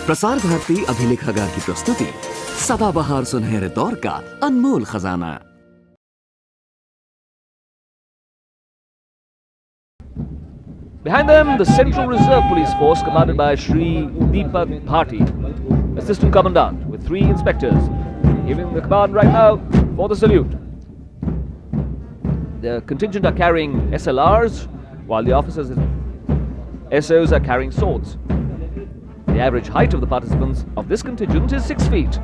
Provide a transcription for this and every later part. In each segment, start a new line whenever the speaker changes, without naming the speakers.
प्रसार भारती अभिलेखागार की प्रस्तुति सदाबहार सुनहरे दौर का अनमोल खजाना।
Behind them, the Central Reserve Police Force commanded by Shri Deepak Bharati, Assistant Commandant, with 3 inspectors, giving the command right now for the salute. The contingent are carrying SLRs, while the officers and SOs are carrying swords. The average height of the participants of this contingent is 6 feet.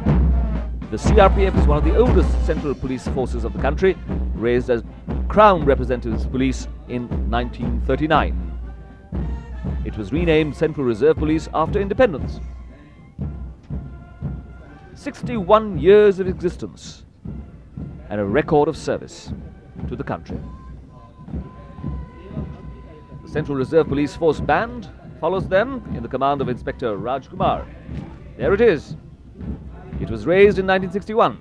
The CRPF is one of the oldest central police forces of the country, raised as Crown Representatives Police in 1939. It was renamed Central Reserve Police after independence. 61 years of existence and a record of service to the country. The Central Reserve Police Force Band follows them in the command of Inspector Rajkumar. There it is. It was raised in 1961.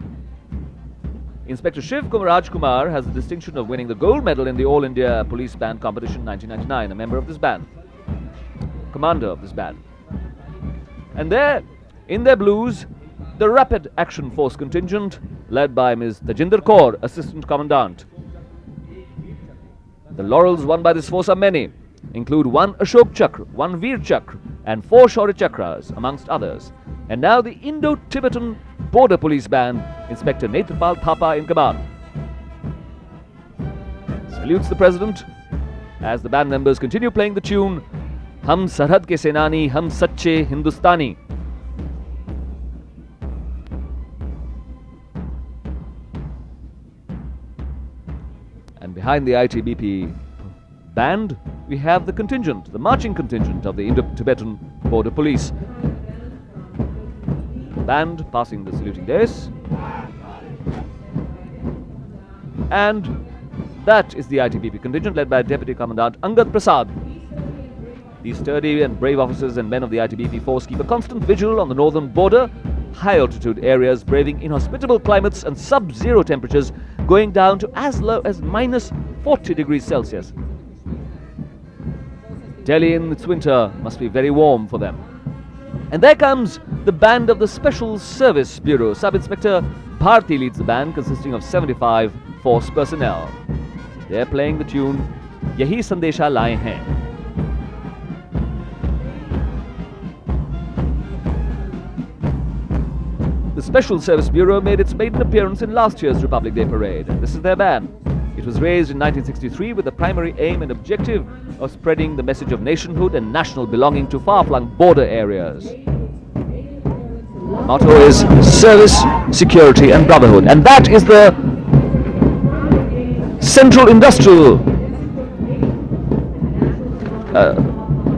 Inspector Shiv Kumar Rajkumar has the distinction of winning the gold medal in the All India Police Band Competition 1999, a member of this band, commander of this band. And there, in their blues, the Rapid Action Force contingent, led by Ms. Tajinder Kaur, Assistant Commandant. The laurels won by this force are many, include 1 Ashok Chakra, 1 Veer Chakra, and 4 Shaurya Chakras, amongst others. And now the Indo-Tibetan Border Police Band, Inspector Netrapal Thapa in command. Salutes the President as the band members continue playing the tune Hum Sarhad Ke Senani, Hum Sache Hindustani. And behind the ITBP band, we have the contingent, the marching contingent of the Indo-Tibetan Border Police. The band passing the saluting dais. And that is the ITBP contingent led by Deputy Commandant Angad Prasad. These sturdy and brave officers and men of the ITBP force keep a constant vigil on the northern border, high altitude areas, braving inhospitable climates and sub-zero temperatures going down to as low as minus 40 degrees Celsius. Delhi in its winter must be very warm for them. And there comes the band of the Special Service Bureau. Sub-Inspector Bharati leads the band, consisting of 75 force personnel. They're playing the tune Yahi Sandesha Laaye Hain. The Special Service Bureau made its maiden appearance in last year's Republic Day parade. This is their band. It was raised in 1963 with the primary aim and objective of spreading the message of nationhood and national belonging to far-flung border areas. The motto is service, security and brotherhood. And that is the Central Industrial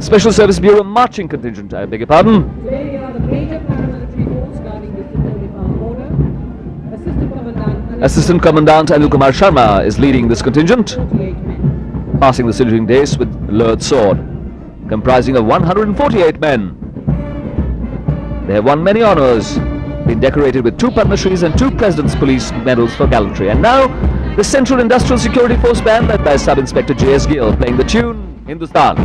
Special Service Bureau marching contingent, I beg your pardon.
They are the major paramilitary force guarding the Nepal border.
Assistant Commandant Anil Kumar Sharma is leading this contingent, passing the saluting dais with lowered sword, comprising of 148 men. They have won many honours, been decorated with 2 Padma Shris and 2 President's Police medals for gallantry. And now, the Central Industrial Security Force Band, led by Sub-Inspector J.S. Gill, playing the tune Hindustan.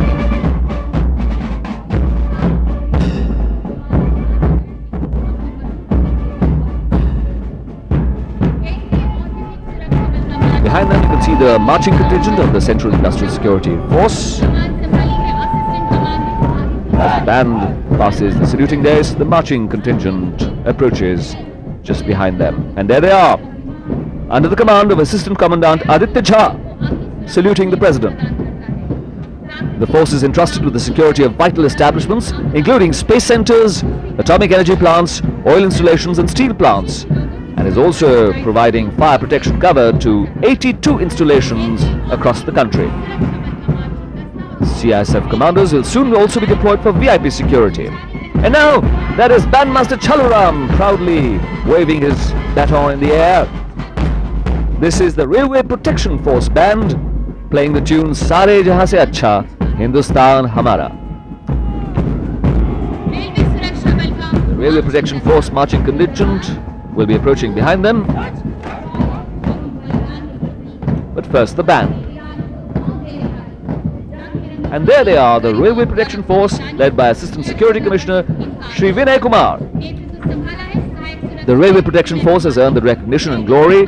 Behind them you can see the marching contingent of the Central Industrial Security Force. As the band passes the saluting dais, the marching contingent approaches just behind them. And there they are, under the command of Assistant Commandant Aditya Jha, saluting the President. The force is entrusted with the security of vital establishments, including space centres, atomic energy plants, oil installations and steel plants, and is also providing fire protection cover to 82 installations across the country. CISF commandos will soon also be deployed for VIP security. And now, that is Bandmaster Chaluram proudly waving his baton in the air. This is the Railway Protection Force Band, playing the tune Sare Jahan Se Acha, Hindustan Hamara. The Railway Protection Force marching contingent will be approaching behind them. But first the band. And there they are, the Railway Protection Force, led by Assistant Security Commissioner Shri Vinay Kumar. The Railway Protection Force has earned the recognition and glory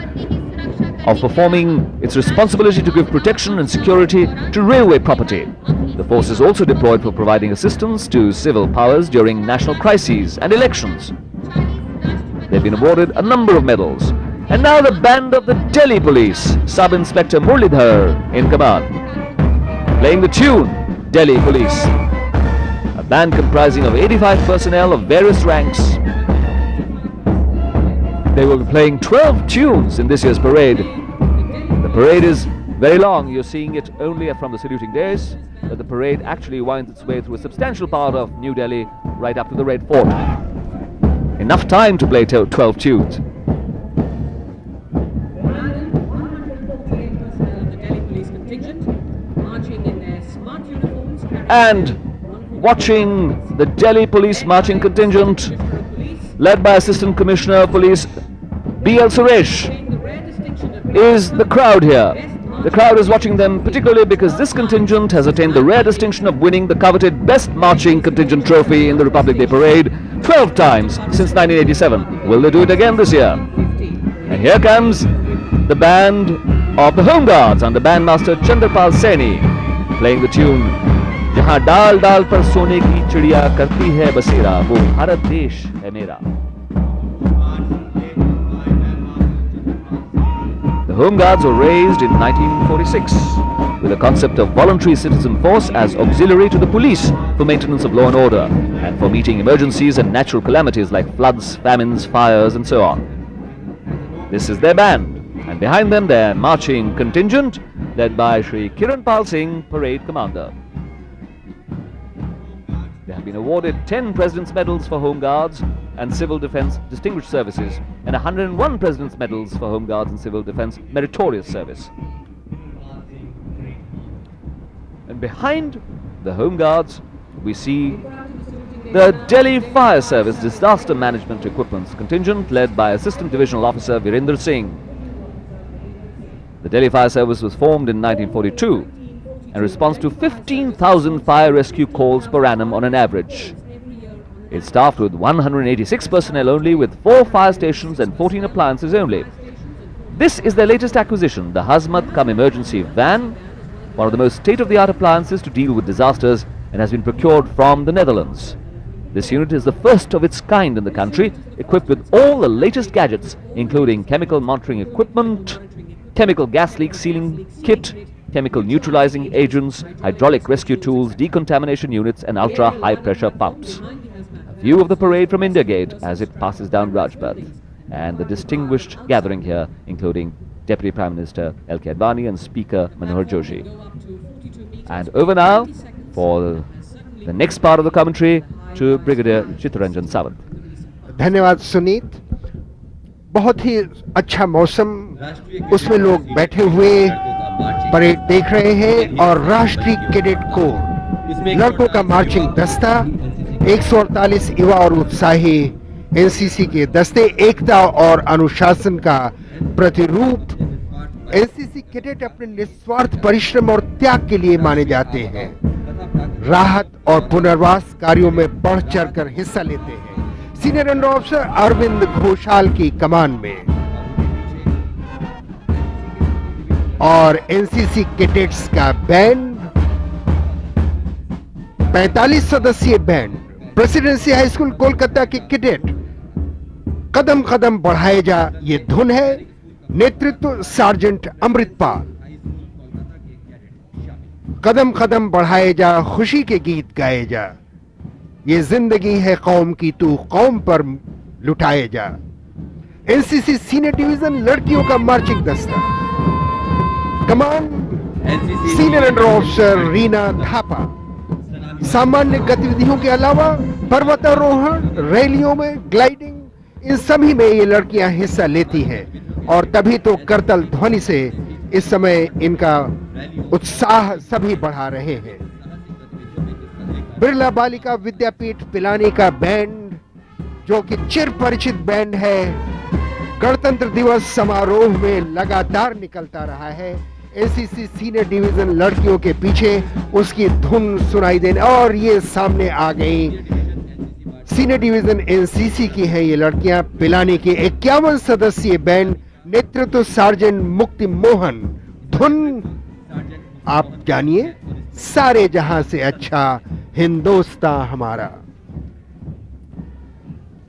of performing its responsibility to give protection and security to railway property. The force is also deployed for providing assistance to civil powers during national crises and elections. They've been awarded a number of medals. And now the band of the Delhi Police, Sub-Inspector Murlidhar in command, playing the tune Delhi Police. A band comprising of 85 personnel of various ranks. They will be playing 12 tunes in this year's parade. The parade is very long. You're seeing it only from the saluting days, but the parade actually winds its way through a substantial part of New Delhi right up to the Red Fort. Enough time to play 12 tunes. And watching the Delhi Police marching contingent, led by Assistant Commissioner of Police B.L. Suresh, is the crowd here. The crowd is watching them particularly because this contingent has attained the rare distinction of winning the coveted Best Marching Contingent Trophy in the Republic Day Parade 12 times since 1987. Will they do it again this year? And here comes the band of the Home Guards under Bandmaster Chandrapal Saini, playing the tune जहाँ डाल डाल पर सोने की चिड़िया करती है बसेरा वो भारत देश है मेरा. The Home Guards were raised in 1946 with the concept of voluntary citizen force as auxiliary to the police for maintenance of law and order and for meeting emergencies and natural calamities like floods, famines, fires and so on. This is their band, and behind them their marching contingent led by Shri Kiran Pal Singh, Parade Commander. They have been awarded 10 President's Medals for Home Guards and Civil Defence Distinguished Services and 101 President's Medals for Home Guards and Civil Defence Meritorious Service. And behind the Home Guards, we see the Delhi Fire Service Disaster Management Equipment Contingent led by Assistant Divisional Officer Virender Singh. The Delhi Fire Service was formed in 1942 and responds to 15,000 fire rescue calls per annum on an average. It's staffed with 186 personnel only, with 4 fire stations and 14 appliances only. This is their latest acquisition, the Hazmat Cum Emergency Van, one of the most state-of-the-art appliances to deal with disasters, and has been procured from the Netherlands. This unit is the first of its kind in the country, equipped with all the latest gadgets, including chemical monitoring equipment, chemical gas leak sealing kit, chemical neutralizing agents, hydraulic rescue tools, decontamination units and ultra-high pressure pumps. A view of the parade from India Gate as it passes down Rajpath, and the distinguished gathering here including Deputy Prime Minister L.K. Advani and Speaker Manohar Joshi. And over now for the next part of the commentary to Brigadier Chittaranjan Sawant.
धन्यवाद सुनीत. बहुत ही अच्छा मौसम, उसमें लोग बैठे हुए parade देख रहे हैं और राष्ट्रीय कैडेट कोर लड़कों का मार्चिंग दस्ता, 148 युवा और उत्साही एनसीसी के दस्ते एकता और अनुशासन का प्रतिरूप. एनसीसी कैडेट अपने निस्वार्थ परिश्रम और त्याग के लिए माने जाते हैं. राहत और पुनर्वास कार्यों में बढ़ चढ़कर हिस्सा लेते हैं. Senior under officer Arvind Ghoshal की कमान में और एनसीसी कैडेट्स का बैंड, 45 सदस्यीय band, presidency high school Kolkata के कैडेट कदम कदम बढ़ाए जा, ये धुन है. नेतृत्व सार्जेंट अमृतपाल. कदम कदम बढ़ाए जा, खुशी के गीत गाए जा, ये जिंदगी है कौम की, तू कौम पर लुटाए जा. एनसीसी सीनियर डिवीजन लड़कियों का मार्चिंग दस्ता, कमान senior under officer Reena Thapa. सामान्य गतिविधियों के अलावा पर्वतारोहण, रैलियों में ग्लाइडिंग, इन सभी में ये लड़कियां हिस्सा लेती हैं और तभी तो करतल ध्वनि से इस समय इनका उत्साह सभी बढ़ा रहे हैं. बिरला बालिका विद्यापीठ पिलानी का बैंड, जो कि चिर परिचित बैंड है, गणतंत्र दिवस समारोह में लगातार निकलता रहा है. एनसीसी सीनियर डिवीजन लड़कियों के पीछे उसकी धुन सुनाई देने, और ये सामने आ गई। सीनियर डिवीजन एनसीसी की हैं ये लड़कियां। पिलानी की 51 सदस्यीय बैंड, नेतृत्व सार्जेंट मुक्ति मोहन। धुन आप जानिए, सारे जहां से अच्छा हिंदुस्तान हमारा।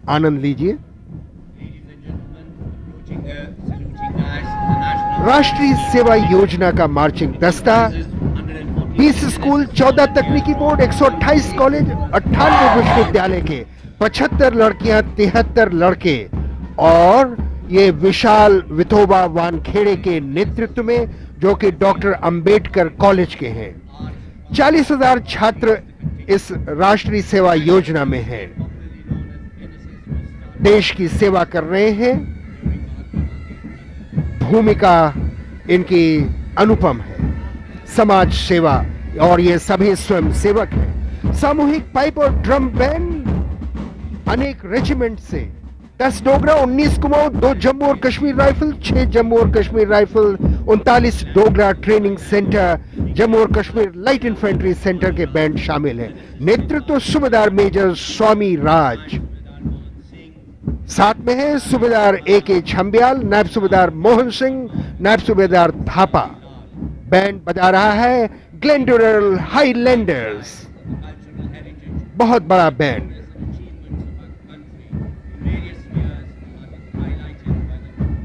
आनंद लीजिए। राष्ट्रीय सेवा योजना का मार्चिंग दस्ता, 20 स्कूल, 14 तकनीकी बोर्ड, 128 कॉलेज, 98 विश्वविद्यालय के 75 लड़कियां, 73 लड़के, और ये विशाल विठोबा वानखेड़े के नेतृत्व में, जो कि डॉक्टर अंबेडकर कॉलेज के हैं। 40,000 छात्र इस राष्ट्रीय सेवा योजना में हैं, देश की सेवा कर रहे हैं। भूमिका इनकी अनुपम है, समाज सेवा, और ये सभी स्वयं सेवक हैं। सामूहिक पाइप और ड्रम बैंड अनेक रेजिमेंट से, 10 डोगरा, 19 कुमाऊं, 2 जम्मू और कश्मीर राइफल, 6 जम्मू और Kashmir rifle, 39 Dogra training centre, Jammu और कश्मीर लाइट इन्फेंट्री सेंटर के बैंड शामिल हैं। नेतृत्व सूबेदार मेजर स्वामी राज। साथ में है सूबेदार A.K. छम्बियाल, नायब सूबेदार मोहन सिंह, नायब सूबेदार थापा। बैंड बजा रहा है ग्लेंडोरल हाईलैंडर्स, बहुत बड़ा बैंड।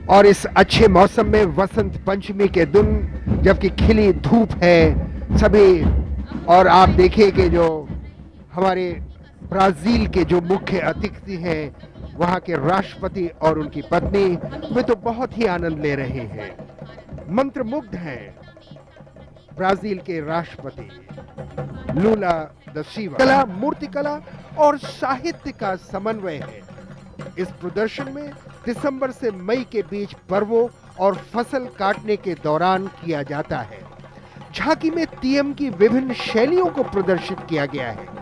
और इस अच्छे मौसम में, वसंत पंचमी के दिन, जबकि खिली धूप है सभी, और आप देखिए कि जो हमारे ब्राजील के जो मुख्य अतिथि हैं, वहां के राष्ट्रपति और उनकी पत्नी, वे तो बहुत ही आनंद ले रहे हैं, मंत्रमुग्ध हैं। ब्राजील के राष्ट्रपति लूला द सिल्वा। कला, मूर्तिकला और साहित्य का समन्वय है। इस प्रदर्शन में दिसंबर से मई के बीच पर्वों और फसल काटने के दौरान किया जाता है। झांकी में तीयम की विभिन्न शैलियों को प्रदर्शित किया गया है।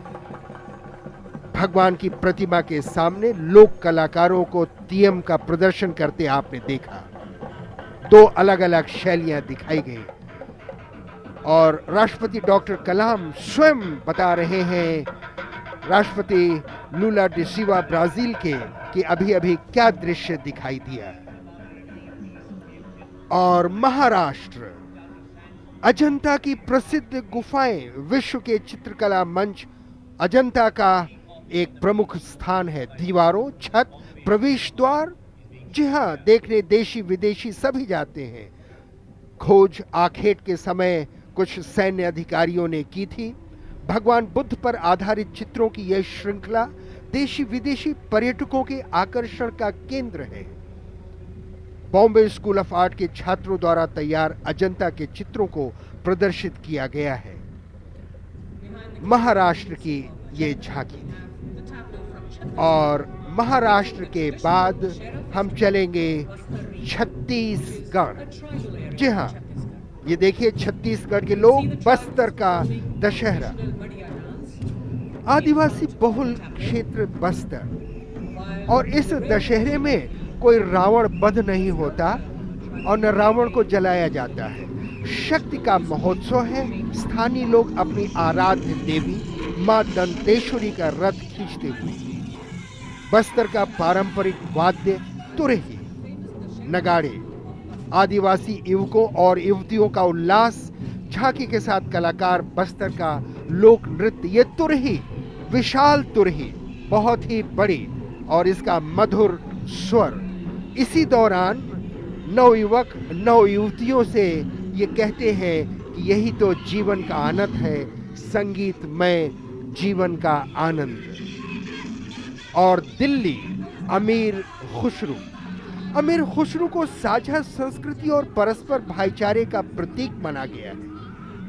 भगवान की प्रतिमा के सामने लोक कलाकारों को तीयम का प्रदर्शन करते आपने देखा। 2 अलग अलग शैलियां दिखाई गई, और राष्ट्रपति डॉक्टर कलाम स्वयं बता रहे हैं, राष्ट्रपति लूला डी सिल्वा ब्राजील के, कि अभी अभी क्या दृश्य दिखाई दिया। और महाराष्ट्र, अजंता की प्रसिद्ध गुफाएं, विश्व के चित्रकला मंच अजंता का एक प्रमुख स्थान है। दीवारों, छत, प्रवेश द्वार, जी हाँ, देखने देशी विदेशी सभी जाते हैं। खोज आखेट के समय कुछ सैन्य अधिकारियों ने की थी। भगवान बुद्ध पर आधारित चित्रों की यह श्रृंखला देशी विदेशी पर्यटकों के आकर्षण का केंद्र है। बॉम्बे स्कूल ऑफ आर्ट के छात्रों द्वारा तैयार अजंता के चित्रों को प्रदर्शित किया गया है। महाराष्ट्र की ये झांकी थी। और महाराष्ट्र के बाद हम चलेंगे छत्तीसगढ़। जी हाँ, ये देखिए छत्तीसगढ़ के लोग, बस्तर का दशहरा। आदिवासी बहुल क्षेत्र बस्तर, और इस दशहरे में कोई रावण वध नहीं होता और न रावण को जलाया जाता है। शक्ति का महोत्सव है। स्थानीय लोग अपनी आराध्य देवी मां दंतेश्वरी का रथ खींचते हुए। बस्तर का पारंपरिक वाद्य तुरही, नगाड़े, आदिवासी युवकों और युवतियों का उल्लास, झांकी के साथ कलाकार, बस्तर का लोक नृत्य। ये तुरही, विशाल तुरही, बहुत ही बड़ी, और इसका मधुर स्वर। इसी दौरान नवयुवक नवयुवतियों से ये कहते हैं कि यही तो जीवन का आनंद है, संगीतमय जीवन का आनंद। और दिल्ली, अमीर खुसरू को साझा संस्कृति और परस्पर भाईचारे का प्रतीक माना गया है।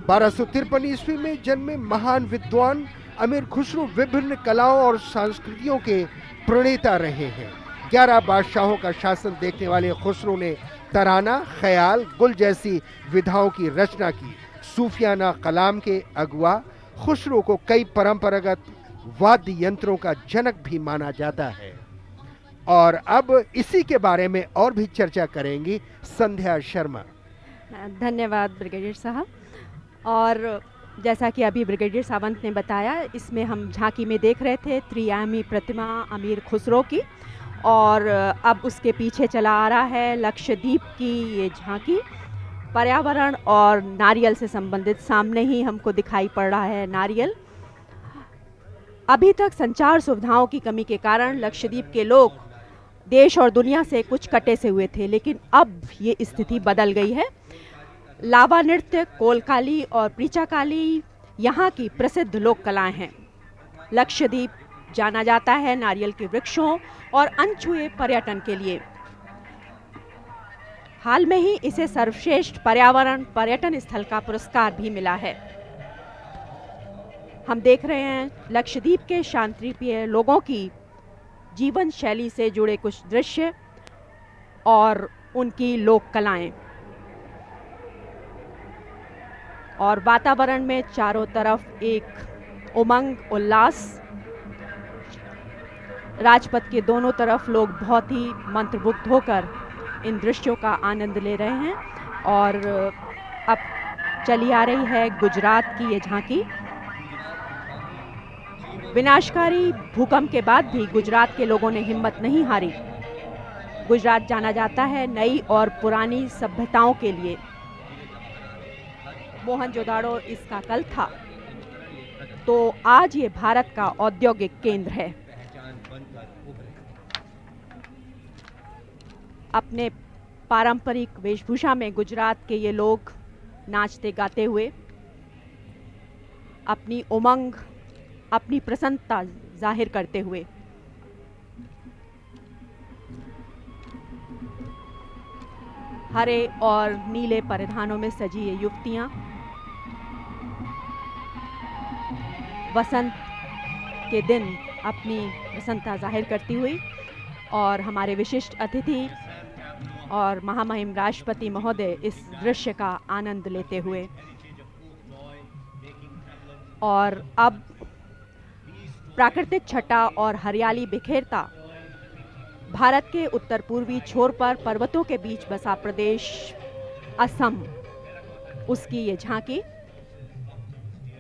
1253 ईस्वी में जन्मे महान विद्वान अमीर खुसरू विभिन्न कलाओं और संस्कृतियों के प्रणेता रहे हैं। 11 बादशाहों का शासन देखने वाले खुसरू ने तराना, ख्याल, गुल जैसी विधाओं की रचना की। सूफियाना कलाम के अगुआ खुसरू को कई परंपरागत वाद्य यंत्रों का जनक भी माना जाता है। और अब इसी के बारे में और भी चर्चा करेंगी संध्या शर्मा।
धन्यवाद ब्रिगेडियर साहब। और जैसा कि अभी ब्रिगेडियर सावंत ने बताया, इसमें हम झांकी में देख रहे थे त्रिआयामी प्रतिमा अमीर खुसरो की, और अब उसके पीछे चला आ रहा है लक्षद्वीप की ये झांकी। पर्यावरण और नारियल से संबंधित सामने ही हमको दिखाई पड़ रहा है नारियल। अभी तक संचार सुविधाओं की कमी के कारण लक्षद्वीप के लोग देश और दुनिया से कुछ कटे से हुए थे, लेकिन अब ये स्थिति बदल गई है। लावा नृत्य, कोलकाली और प्रीचाकाली यहाँ की प्रसिद्ध लोक कलाएं हैं। लक्षद्वीप जाना जाता है नारियल के वृक्षों और अनछुए पर्यटन के लिए। हाल में ही इसे सर्वश्रेष्ठ पर्यावरण पर्यटन स्थल का पुरस्कार भी मिला है। हम देख रहे हैं लक्षद्वीप के शांतिप्रिय लोगों की जीवन शैली से जुड़े कुछ दृश्य और उनकी लोक कलाएं, और वातावरण में चारों तरफ एक उमंग उल्लास। राजपथ के दोनों तरफ लोग बहुत ही मंत्रमुग्ध होकर इन दृश्यों का आनंद ले रहे हैं। और अब चली आ रही है गुजरात की ये झांकी। विनाशकारी भूकंप के बाद भी गुजरात के लोगों ने हिम्मत नहीं हारी। गुजरात जाना जाता है नई और पुरानी सभ्यताओं के लिए। मोहनजोदाड़ो इसका कल था, तो आज ये भारत का औद्योगिक केंद्र है। अपने पारंपरिक वेशभूषा में गुजरात के ये लोग नाचते गाते हुए अपनी उमंग, अपनी प्रसन्नता जाहिर करते हुए हरे और नीले परिधानों में सजी ये युवतियां वसंत के दिन अपनी प्रसन्नता जाहिर करती हुई, और हमारे विशिष्ट अतिथि और महामहिम राष्ट्रपति महोदय इस दृश्य का आनंद लेते हुए। और अब प्राकृतिक छटा और हरियाली बिखेरता भारत के उत्तर पूर्वी छोर पर पर्वतों के बीच बसा प्रदेश असम, उसकी ये झांकी।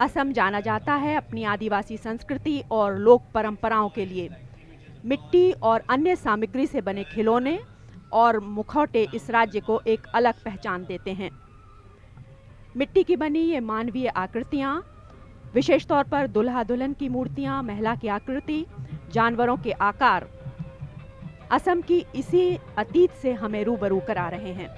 असम जाना जाता है अपनी आदिवासी संस्कृति और लोक परंपराओं के लिए। मिट्टी और अन्य सामग्री से बने खिलौने और मुखौटे इस राज्य को एक अलग पहचान देते हैं। मिट्टी की बनी ये मानवीय आकृतियाँ, विशेष तौर पर दुल्हा दुल्हन की मूर्तियाँ, महिला की आकृति, जानवरों के आकार, असम की इसी अतीत से हमें रूबरू करा रहे हैं।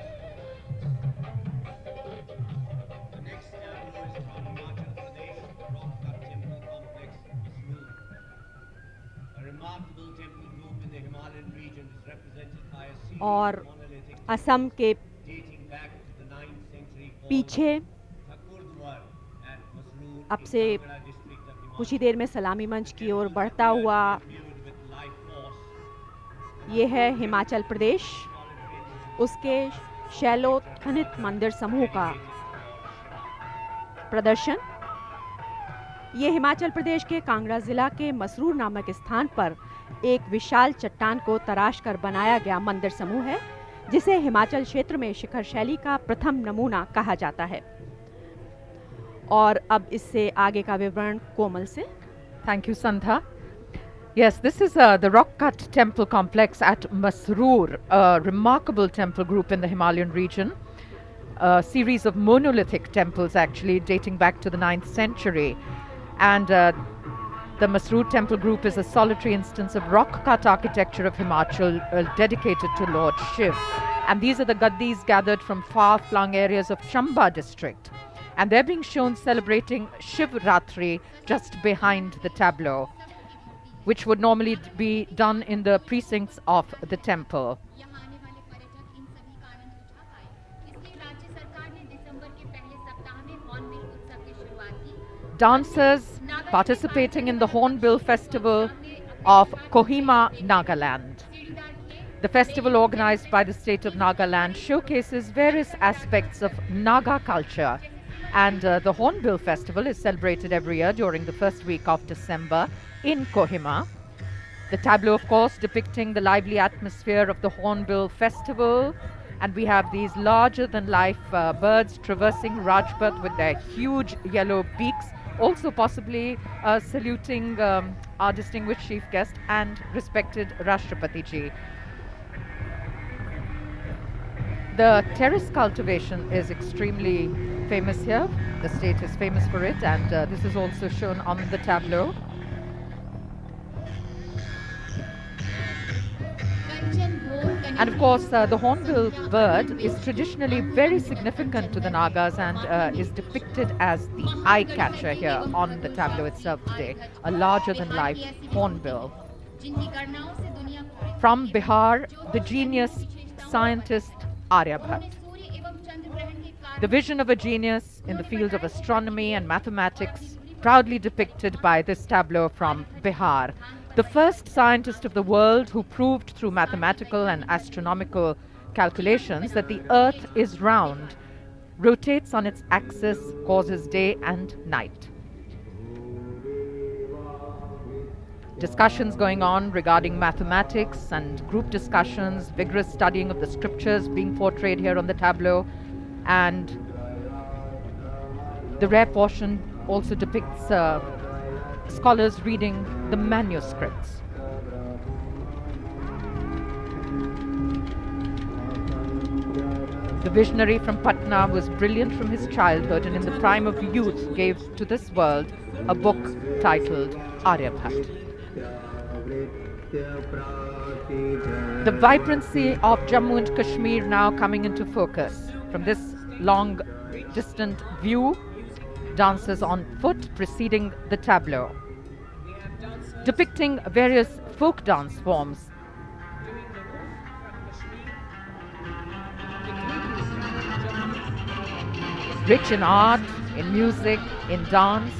और असम के पीछे अब से कुछ ही देर में सलामी मंच की ओर बढ़ता हुआ ये है हिमाचल प्रदेश, उसके शैलोत्खनित मंदिर समूह का प्रदर्शन। ये हिमाचल प्रदेश के कांगड़ा जिला के मसरूर नामक स्थान पर एक विशाल चट्टान को तराश कर बनाया गया मंदिर समूह है, जिसे हिमाचल क्षेत्र में शिखर शैली का प्रथम नमूना कहा जाता है। और अब इससे आगे का विवरण कोमल से।
Thank you, Sandha. Yes, this is the rock cut temple complex at Masroor, a remarkable temple group in the Himalayan region. A series of monolithic temples actually dating back to the 9th century. And the Masroor temple group is a solitary instance of rock cut architecture of Himachal dedicated to Lord Shiv. And these are the gaddis gathered from far flung areas of Chamba district. And they're being shown celebrating Shiv Ratri just behind the tableau, which would normally be done in the precincts of the temple. Dancers participating in the Hornbill Festival of Kohima, Nagaland. The festival, organized by the state of Nagaland, showcases various aspects of Naga culture. And the Hornbill Festival is celebrated every year during the first week of December in Kohima. The tableau, of course, depicting the lively atmosphere of the Hornbill Festival And we have these larger than life birds traversing Rajpath with their huge yellow beaks, also possibly saluting our distinguished chief guest and respected Rashtrapati ji. The terrace cultivation is extremely famous here. The state is famous for it, and this is also shown on the tableau. And of course, the hornbill bird is traditionally very significant to the Nagas and is depicted as the eye catcher here on the tableau itself today, a larger-than-life hornbill. From Bihar, the genius scientist Aryabhat. The vision of a genius in the field of astronomy and mathematics, proudly depicted by this tableau from Bihar. The first scientist of the world who proved through mathematical and astronomical calculations that the Earth is round, rotates on its axis, causes day and night. Discussions going on regarding mathematics and group discussions, vigorous studying of the scriptures being portrayed here on the tableau, and the rare portion also depicts scholars reading the manuscripts. The visionary from Patna was brilliant from his childhood and in the prime of youth gave to this world a book titled Aryabhat. The vibrancy of Jammu and Kashmir now coming into focus. From this long distant view, dancers on foot preceding the tableau, depicting various folk dance forms. Rich in art, in music, in dance.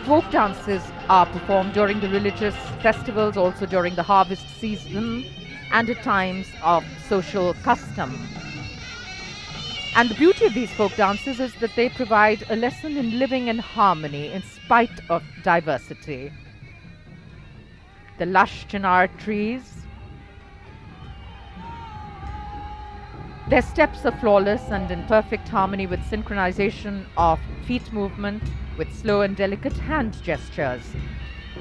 Folk dances are performed during the religious festivals, also during the harvest season, and at times of social custom. And the beauty of these folk dances is that they provide a lesson in living in harmony in spite of diversity. The lush chinar trees, their steps are flawless and in perfect harmony with synchronization of feet movement with slow and delicate hand gestures.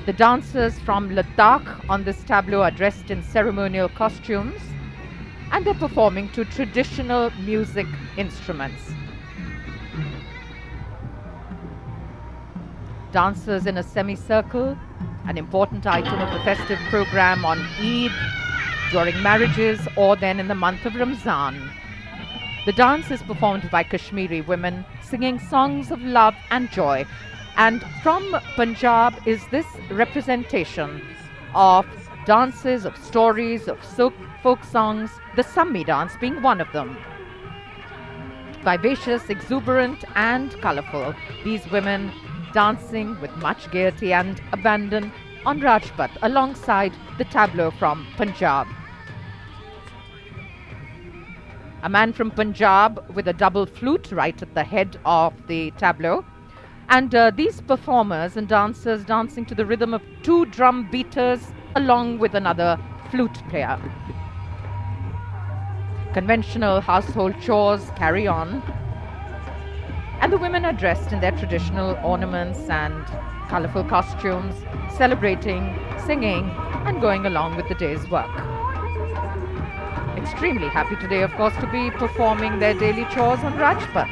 The dancers from Ladakh on this tableau are dressed in ceremonial costumes and they're performing to traditional music instruments. Dancers in a semicircle, an important item of the festive program on Eid, during marriages, or then in the month of Ramzan. The dance is performed by Kashmiri women singing songs of love and joy. And from Punjab is this representation of dances, of stories, of folk songs, the Sammi dance being one of them. Vivacious, exuberant and colourful, these women dancing with much gaiety and abandon on Rajpath alongside the tableau from Punjab. A man from Punjab with a double flute right at the head of the tableau. And these performers and dancers dancing to the rhythm of two drum beaters along with another flute player. Conventional household chores carry on. And the women are dressed in their traditional ornaments and colourful costumes, celebrating, singing, and going along with the day's work. Extremely happy today, of course, to be performing their daily chores on Rajpath.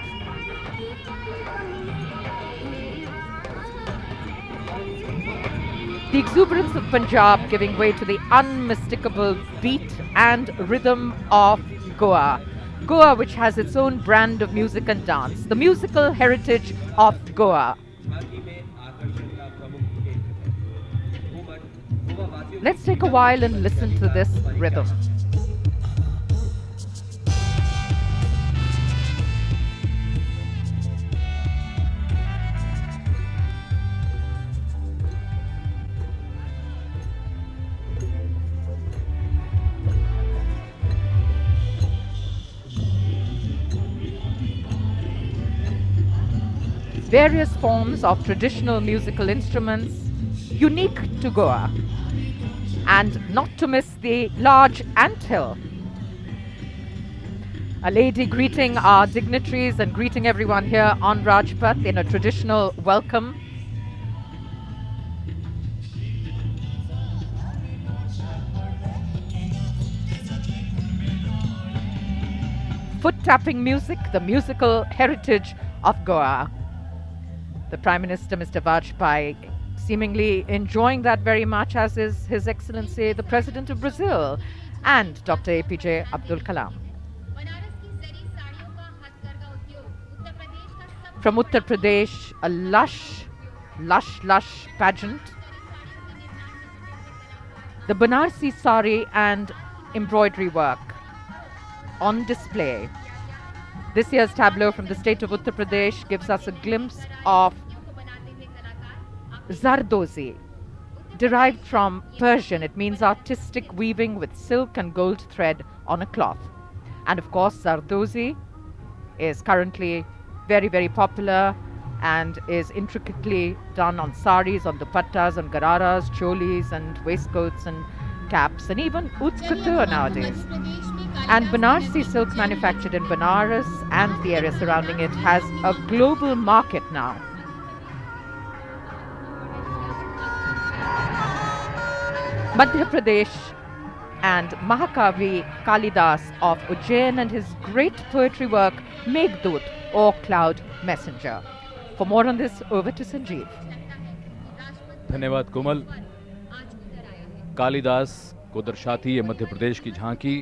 The exuberance of Punjab giving way to the unmistakable beat and rhythm of Goa. Goa, which has its own brand of music and dance, the musical heritage of Goa. Let's take a while and listen to this rhythm. Various forms of traditional musical instruments unique to Goa. And not to miss the large anthill, A lady greeting our dignitaries and greeting everyone here on Rajpath in a traditional welcome. Foot-tapping music, the musical heritage of Goa. The Prime Minister, Mr. Vajpayee, seemingly enjoying that very much, as is His Excellency, the President of Brazil, and Dr. APJ Abdul Kalam. From Uttar Pradesh, a lush pageant. The Banarsi sari and embroidery work on display. This year's tableau from the state of Uttar Pradesh gives us a glimpse of Zardozi, derived from Persian. It means artistic weaving with silk and gold thread on a cloth. And of course, Zardozi is currently very, very popular and is intricately done on saris, on dupattas, on gararas, cholis and waistcoats and caps, and even haute couture nowadays. And Banarsi silk manufactured in Banaras and the area surrounding it has a global market now. Madhya Pradesh and Mahakavi Kalidas of Ujjain and his great poetry work Meghdut or Cloud Messenger. For more on this, over to Sanjeev.
धन्यवाद कोमल। कालिदास को दर्शाती है मध्य प्रदेश की झांकी,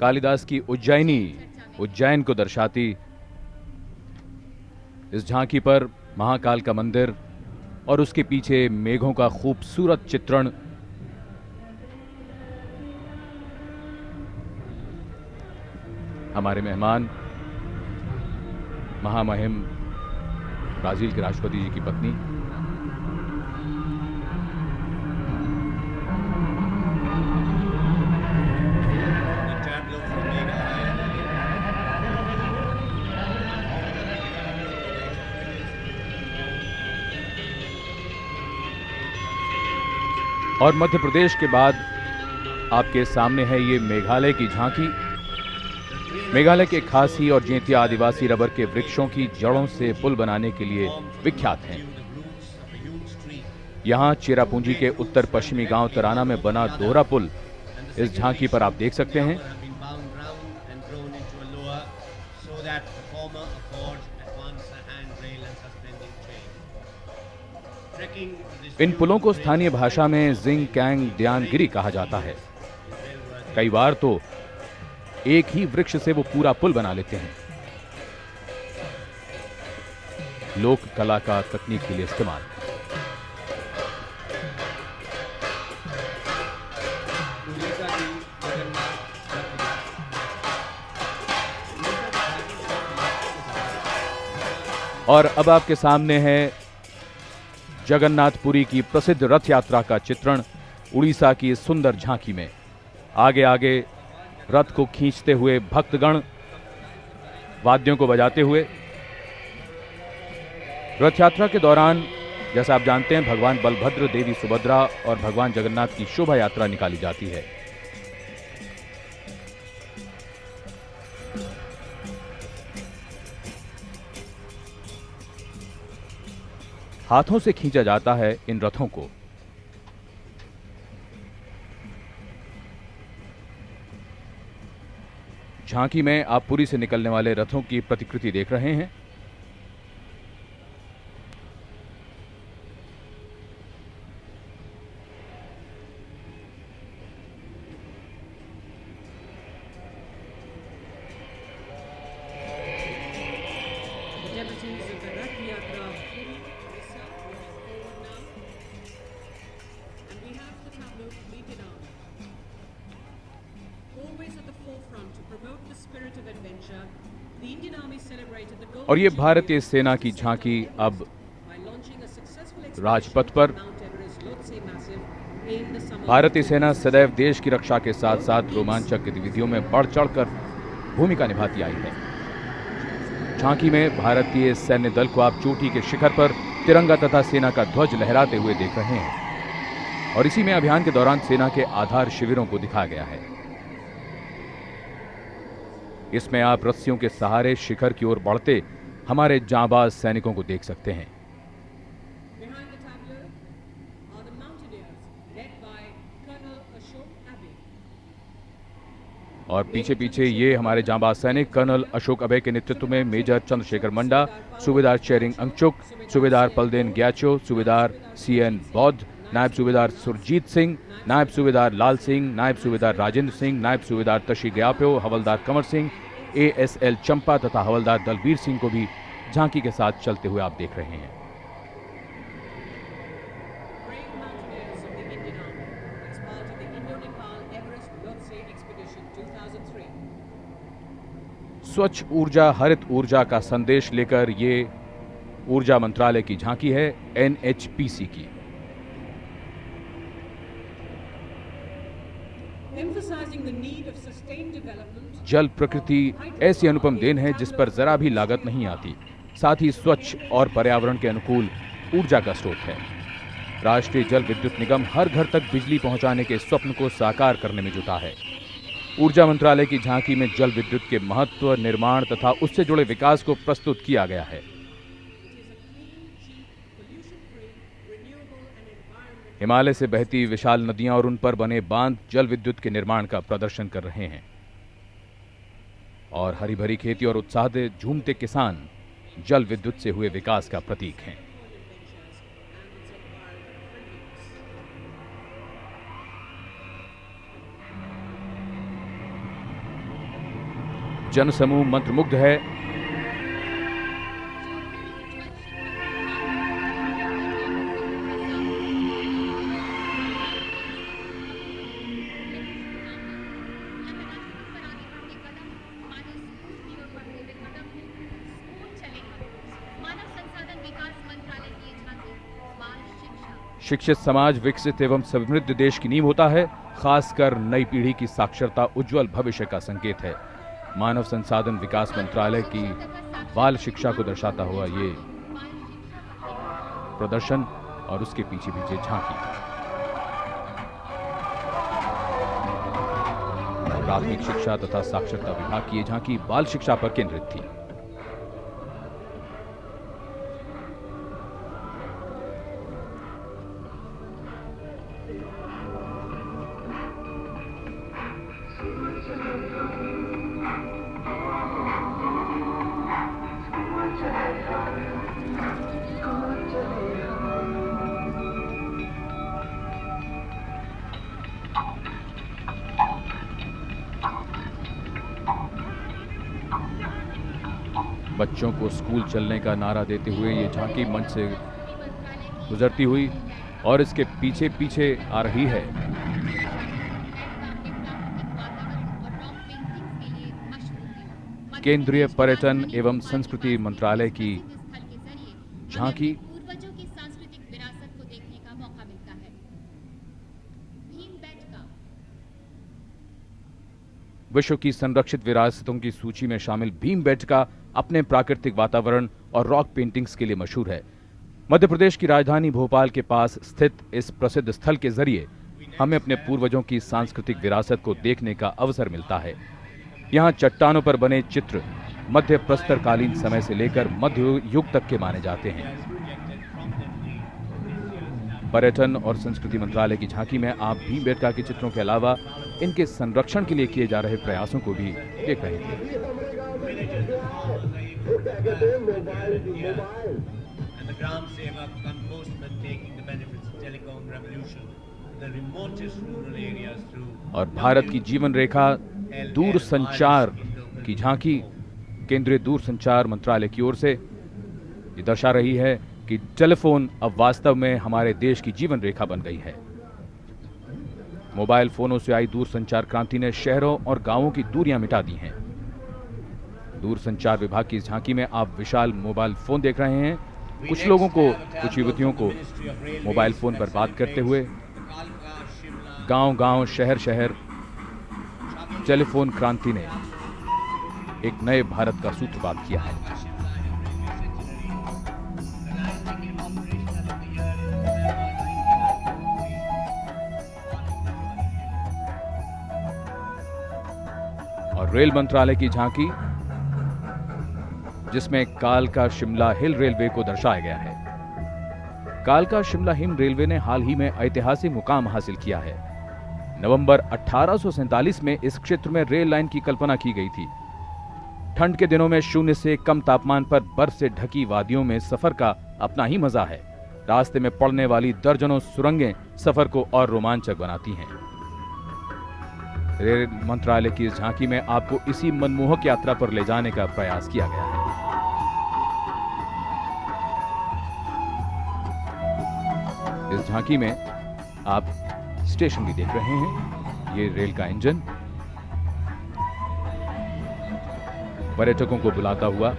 कालिदास की उज्जैन को दर्शाती इस झांकी पर महाकाल का मंदिर और उसके पीछे मेघों का खूबसूरत चित्रण। हमारे मेहमान महामहिम ब्राजील के राष्ट्रपति जी की पत्नी और मध्य प्रदेश के बाद आपके सामने है ये मेघालय की झांकी। मेघालय के खासी और जेंतिया आदिवासी रबर के वृक्षों की जड़ों से पुल बनाने के लिए विख्यात हैं। यहां चेरापूंजी के उत्तर पश्चिमी गांव तराना में बना दोहरा पुल इस झांकी पर आप देख सकते हैं। इन पुलों को स्थानीय भाषा में जिंग कैंग ड्यांगिरी कहा जाता है। कई बार तो एक ही वृक्ष से वो पूरा पुल बना लेते हैं। लोक कला का तकनीक के लिए इस्तेमाल। और अब आपके सामने है जगन्नाथपुरी की प्रसिद्ध रथ यात्रा का चित्रण उड़ीसा की इस सुंदर झांकी में। आगे आगे रथ को खींचते हुए भक्तगण वाद्यों को बजाते हुए। रथ यात्रा के दौरान जैसा आप जानते हैं भगवान बलभद्र, देवी सुभद्रा और भगवान जगन्नाथ की शोभा यात्रा निकाली जाती है। हाथों से खींचा जाता है इन रथों को। झांकी में आप पुरी से निकलने वाले रथों की प्रतिकृति देख रहे हैं। और ये भारतीय सेना की झांकी अब राजपथ पर। भारतीय सेना सदैव देश की रक्षा के साथ साथ रोमांचक गतिविधियों में बढ़ चढ़कर भूमिका निभाती आई है। झांकी में भारतीय सैन्य दल को आप चोटी के शिखर पर तिरंगा तथा सेना का ध्वज लहराते हुए देख रहे हैं और इसी में अभियान के दौरान सेना के आधार शिविरों को दिखाया गया है। इसमें आप रस्सियों के सहारे शिखर की ओर बढ़ते हमारे जांबाज सैनिकों को देख सकते हैं।
Behind the tableau are the mountaineers, led by Colonel Ashok Abbey.
और पीछे पीछे ये हमारे जांबाज सैनिक कर्नल अशोक अभय के नेतृत्व में मेजर चंद्रशेखर मंडा, सूबेदार चेरिंग अंगचुक, सूबेदार पलदेन ग्याचो, सूबेदार सीएन बौद्ध, नायब सूबेदार सुरजीत सिंह, नायब सूबेदार लाल सिंह, नायब सूबेदार राजेंद्र सिंह, नायब सूबेदार तशी ग्याप्यो, हवलदार कंवर सिंह, एएसएल चंपा तथा हवलदार दलबीर सिंह को भी झांकी के साथ चलते हुए आप देख रहे हैं।
Brave mountaineers of the Indian Army, as part of the Indo-Nepal Everest Lhotse Expedition 2003.
स्वच्छ ऊर्जा हरित ऊर्जा का संदेश लेकर ये ऊर्जा मंत्रालय की झांकी है एनएचपीसी की।
Emphasizing the need of sustained development.
जल प्रकृति ऐसी अनुपम देन है जिस पर जरा भी लागत नहीं आती, साथ ही स्वच्छ और पर्यावरण के अनुकूल ऊर्जा का स्रोत है। राष्ट्रीय जल विद्युत निगम हर घर तक बिजली पहुंचाने के स्वप्न को साकार करने में जुटा है। ऊर्जा मंत्रालय की झांकी में जल विद्युत के महत्व, निर्माण तथा उससे जुड़े विकास को प्रस्तुत किया गया है। हिमालय से बहती विशाल नदियां और उन पर बने बांध जल विद्युत के निर्माण का प्रदर्शन कर रहे हैं और हरी भरी खेती और उत्साह से झूमते किसान जल विद्युत से हुए विकास का प्रतीक हैं। जनसमूह मंत्रमुग्ध है। शिक्षित समाज विकसित एवं समृद्ध देश की नींव होता है। खासकर नई पीढ़ी की साक्षरता उज्जवल भविष्य का संकेत है। मानव संसाधन विकास मंत्रालय की बाल शिक्षा को दर्शाता हुआ ये प्रदर्शन और उसके पीछे पीछे झांकी। प्राथमिक शिक्षा तथा साक्षरता विभाग की ये झांकी बाल शिक्षा पर केंद्रित थी। बच्चों को स्कूल चलने का नारा देते हुए ये झांकी मंच से गुजरती हुई और इसके पीछे पीछे आ रही है। केंद्रीय पर्यटन एवं संस्कृति मंत्रालय की झांकी।
पूर्वजों की सांस्कृतिक विरासत को देखने का मौका मिलता है। भीमबेटका
विश्व की संरक्षित विरासतों की सूची में शामिल भीमबेटका अपने प्राकृतिक वातावरण और रॉक पेंटिंग्स के लिए मशहूर है। मध्य प्रदेश की राजधानी भोपाल के पास स्थित इस प्रसिद्ध स्थल के जरिए हमें अपने पूर्वजों की सांस्कृतिक विरासत को देखने का अवसर मिलता है। यहाँ चट्टानों पर बने चित्र मध्य प्रस्तरकालीन समय से लेकर मध्य युग तक के माने जाते हैं। पर्यटन और संस्कृति मंत्रालय की झांकी में आप भीमबेटका के चित्रों के अलावा इनके संरक्षण के लिए किए जा रहे प्रयासों को भी देख रहे थे। और भारत की जीवन रेखा दूर संचार की झांकी केंद्रीय दूर संचार मंत्रालय की ओर से ये दर्शा रही है कि टेलीफोन अब वास्तव में हमारे देश की जीवन रेखा बन गई है। मोबाइल फोनों से आई दूर संचार क्रांति ने शहरों और गांवों की दूरियां मिटा दी हैं। दूर संचार विभाग की इस झांकी में आप विशाल मोबाइल फोन देख रहे हैं। कुछ लोगों को, कुछ युवतियों को मोबाइल फोन पर बात करते हुए गांव-गांव, शहर-शहर टेलीफोन क्रांति ने एक नए भारत का सूत्रपात किया है। और रेल मंत्रालय की झांकी, जिसमें कालका शिमला हिल रेलवे को दर्शाया गया है। कालका शिमला हिम रेलवे ने हाल ही में ऐतिहासिक मुकाम हासिल किया है। नवंबर 1847 में इस क्षेत्र में रेल लाइन की कल्पना की गई थी। ठंड के दिनों में 0 से कम तापमान पर बर्फ से ढकी वादियों में सफर का अपना ही मजा है। रास्ते में पड़ने वाली दर्जनों सुरंगें सफर को और रोमांचक बनाती हैं। रेल मंत्रालय की इस झांकी में आपको इसी मनमोहक यात्रा पर ले जाने का प्रयास किया गया है। इस झांकी में आप स्टेशन भी देख रहे हैं। ये रेल का इंजन पर्यटकों को बुलाता हुआ